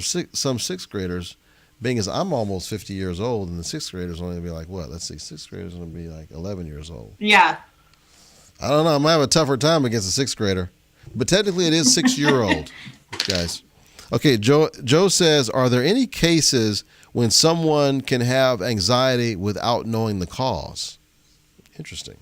sixth graders, being as I'm almost 50 years old, and the sixth graders only be like what? Let's see, sixth graders going to be like 11 years old. Yeah. I don't know. I might have a tougher time against a sixth grader, but technically it is 6-year-old, guys. Okay, Joe says, are there any cases when someone can have anxiety without knowing the cause? Interesting.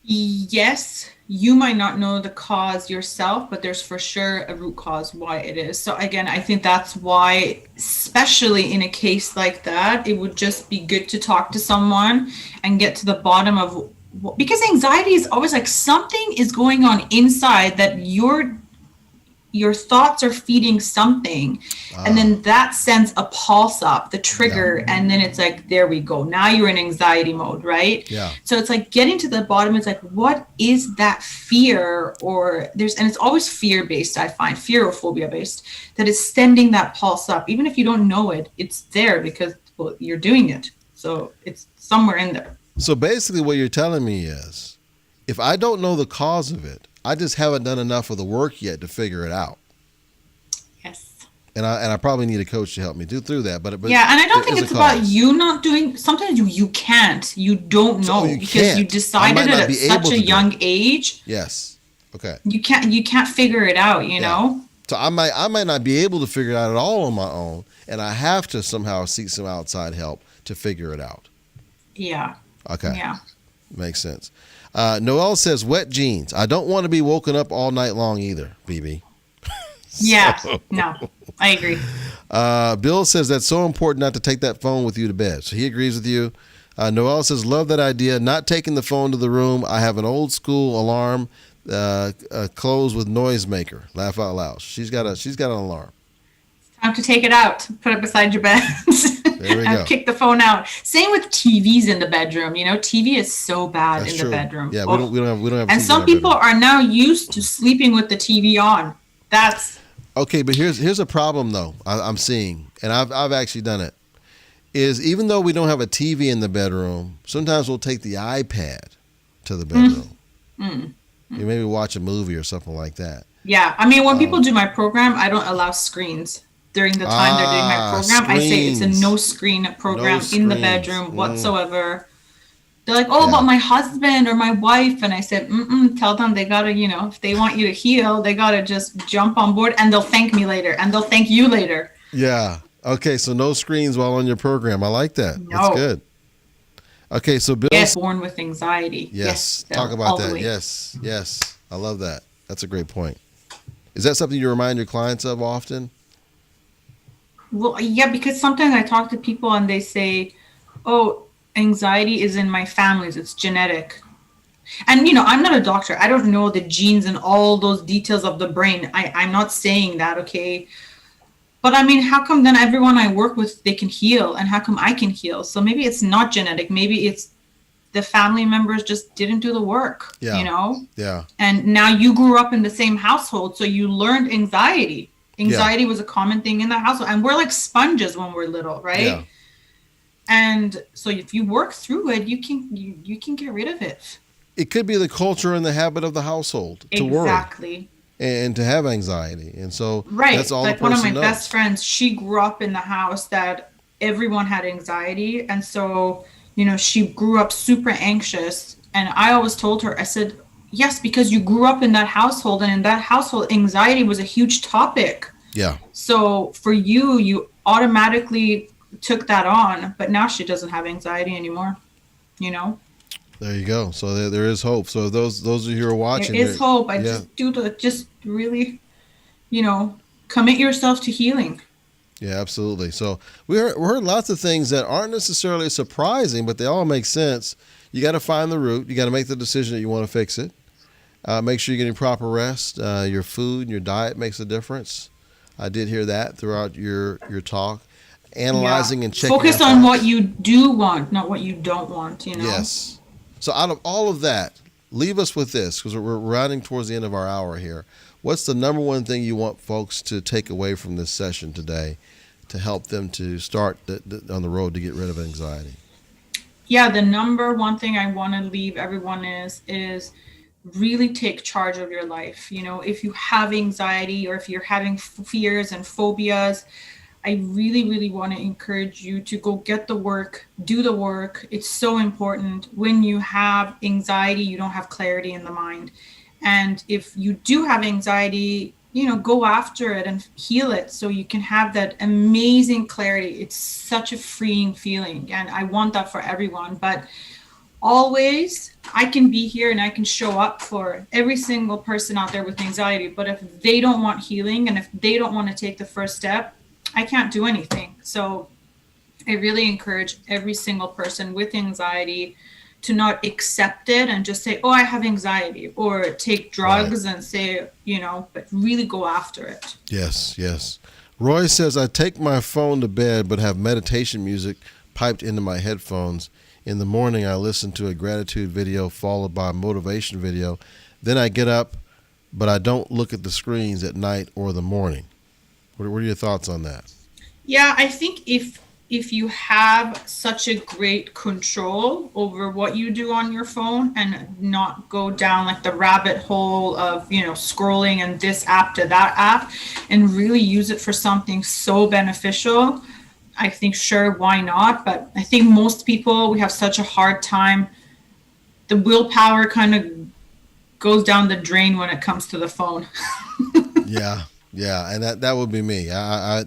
Yes, you might not know the cause yourself, but there's for sure a root cause why it is. So again, I think that's why, especially in a case like that, it would just be good to talk to someone and get to the bottom of, because anxiety is always like something is going on inside that your thoughts are feeding something, and then that sends a pulse up, the trigger, and then it's like, there we go. Now you're in anxiety mode, right? Yeah. So it's like getting to the bottom. It's like, what is that fear? And it's always fear-based, I find, fear or phobia-based, that is sending that pulse up. Even if you don't know it, it's there because you're doing it. So it's somewhere in there. So basically what you're telling me is, if I don't know the cause of it, I just haven't done enough of the work yet to figure it out. Yes. And I probably need a coach to help me do through that. But yeah, and I don't think it's about you not doing. Sometimes you can't. You don't know because you decided it at such a young age. Yes. Okay. You can't figure it out. You know. So I might not be able to figure it out at all on my own, and I have to somehow seek some outside help to figure it out. Yeah. Okay. Yeah. Makes sense. Noelle says, wet jeans. I don't want to be woken up all night long either, BB. Yeah, no, I agree. Bill says that's so important not to take that phone with you to bed. So he agrees with you. Noelle says, love that idea. Not taking the phone to the room. I have an old school alarm, close with noisemaker. Laugh out loud. She's got an alarm. Time to take it out. Put it beside your bed. There we go. Kick the phone out. Same with TVs in the bedroom. You know, TV is so bad That's in true. the bedroom. Yeah, Oh. we don't have And TV in some our people bedroom. are now used to sleeping with the TV on. That's Okay, but here's a problem though. I'm seeing, and I've actually done it. Is even though we don't have a TV in the bedroom, sometimes we'll take the iPad to the bedroom. You maybe watch a movie or something like that. yeah. I mean, when people do my program, I don't allow screens during the time they're doing my program. I say it's a Screens. no screen program No in the screens. bedroom whatsoever. They're like, oh, Yeah. but my husband or my wife. And I said, tell them they got to, you know, if they want you to heal, they got to just jump on board and they'll thank me later and they'll thank you later. Yeah. Okay, so no screens while on your program. I like that. That's No. good. Okay, so Bill. Yes, born with anxiety. Yes. Bill, Talk about all the that. way. Yes. Yes. I love that. That's a great point. Is that something you remind your clients of often? Well, yeah, because sometimes I talk to people and they say, oh, anxiety is in my families, it's genetic. And, you know, I'm not a doctor. I don't know the genes and all those details of the brain. I'm not saying that, okay? But I mean, how come then everyone I work with, they can heal? And how come I can heal? So maybe it's not genetic. Maybe it's the family members just didn't do the work, Yeah. you know? Yeah. And now you grew up in the same household, so you learned anxiety. Anxiety was a common thing in the household. And we're like sponges when we're little, right? Yeah. And so if you work through it, you can get rid of it. It could be the culture and the habit of the household to worry Exactly. and to have anxiety. And so Right. that's all Like the one of person my knows. best friends, she grew up in the house that everyone had anxiety. And so, you know, she grew up super anxious. And I always told her, I said, yes, because you grew up in that household. And in that household, anxiety was a huge topic. Yeah. So for you, you automatically took that on. But now she doesn't have anxiety anymore, you know? There you go. So there is hope. So those of you who are watching, There is hope. I yeah. just really, you know, commit yourself to healing. Yeah, absolutely. So we heard lots of things that aren't necessarily surprising, but they all make sense. You got to find the root. You got to make the decision that you want to fix it. Make sure you're getting proper rest. Your food and your diet makes a difference. I did hear that throughout your talk. Analyzing and checking. Focus on what you do want, not what you don't want, you know? Yes. So out of all of that, leave us with this, because we're rounding towards the end of our hour here. What's the number one thing you want folks to take away from this session today to help them to start on the road to get rid of anxiety? Yeah, the number one thing I want to leave everyone is really take charge of your life. You know, if you have anxiety or if you're having fears and phobias, I really, really want to encourage you to go get the work, do the work. It's so important. When you have anxiety, you don't have clarity in the mind. And if you do have anxiety, you know, go after it and heal it so you can have that amazing clarity. It's such a freeing feeling. And I want that for everyone. But always, I can be here and I can show up for every single person out there with anxiety. But if they don't want healing and if they don't want to take the first step, I can't do anything. So I really encourage every single person with anxiety to not accept it and just say, oh, I have anxiety, or take drugs and say, you know, but really go after it. Yes, yes. Roy says, I take my phone to bed but have meditation music piped into my headphones. In the morning, I listen to a gratitude video followed by a motivation video. Then I get up, but I don't look at the screens at night or the morning. What are your thoughts on that? Yeah, I think if you have such a great control over what you do on your phone and not go down like the rabbit hole of, you know, scrolling and this app to that app, and really use it for something so beneficial, I think, sure, why not? But I think most people, we have such a hard time. The willpower kind of goes down the drain when it comes to the phone. Yeah, and that would be me. I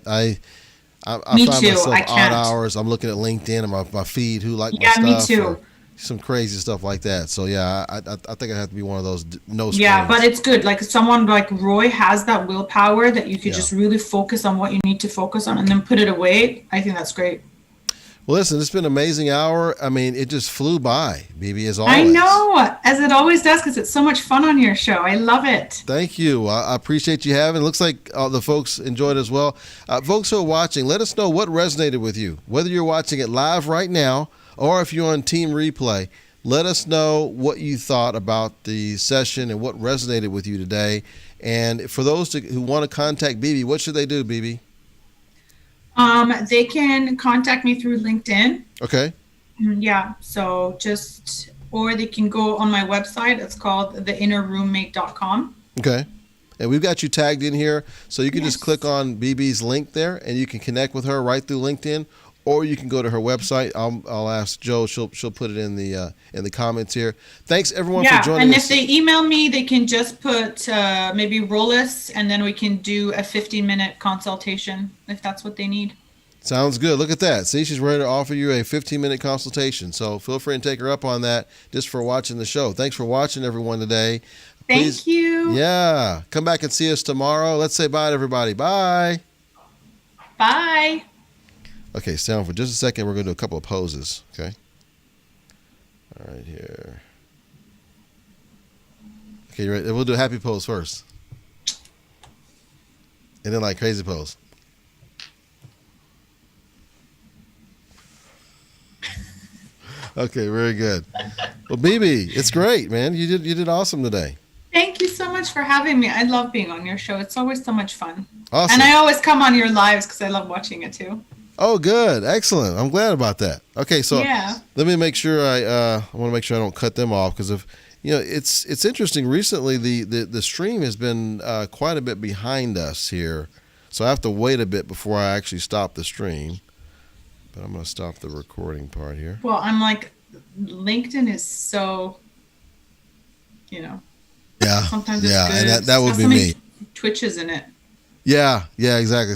Me find too. myself I odd can't. hours. I'm looking at LinkedIn and my feed, who like my Yeah, stuff. me too. Or some crazy stuff like that. So yeah, I think I have to be one of those no screens. Yeah, but it's good. Like someone like Roy has that willpower that you could Yeah. just really focus on what you need to focus on and then put it away. I think that's great. Well, listen, it's been an amazing hour. I mean, it just flew by, BB, as always. I know, as it always does, because it's so much fun on your show. I love it. Thank you. I appreciate you having. It looks like all the folks enjoyed it as well. Folks who are watching, let us know what resonated with you, whether you're watching it live right now or if you're on Team Replay. Let us know what you thought about the session and what resonated with you today. And for those who want to contact BB, what should they do, BB? They can contact me through LinkedIn. Okay. Yeah. So or they can go on my website. It's called theinnerroommate.com. Okay. And we've got you tagged in here, so you can just click on BB's link there, and you can connect with her right through LinkedIn, or you can go to her website. I'll ask Jo. She'll put it in the comments here. Thanks everyone for joining us. And if they email me, they can just put maybe Rollis, and then we can do a 15-minute consultation if that's what they need. Sounds good. Look at that. See, she's ready to offer you a 15-minute consultation. So feel free and take her up on that just for watching the show. Thanks for watching, everyone, today. Thank you. Yeah. Come back and see us tomorrow. Let's say bye to everybody. Bye. Bye. Okay, stay on for just a second. We're going to do a couple of poses. Okay. All right, here. Okay, you ready? We'll do a happy pose first. And then like crazy pose. Okay, very good. Well, BB, it's great, man. You did awesome today. Thank you so much for having me. I love being on your show. It's always so much fun. Awesome. And I always come on your lives because I love watching it too. Oh, good. Excellent. I'm glad about that. Okay, so yeah. Let me make sure I want to make sure I don't cut them off, because if it's interesting. Recently, the stream has been quite a bit behind us here, so I have to wait a bit before I actually stop the stream. But I'm going to stop the recording part here. Well, I'm like, LinkedIn is so, Yeah. Sometimes it's good. And that would be me. Twitches in it. Yeah, exactly. So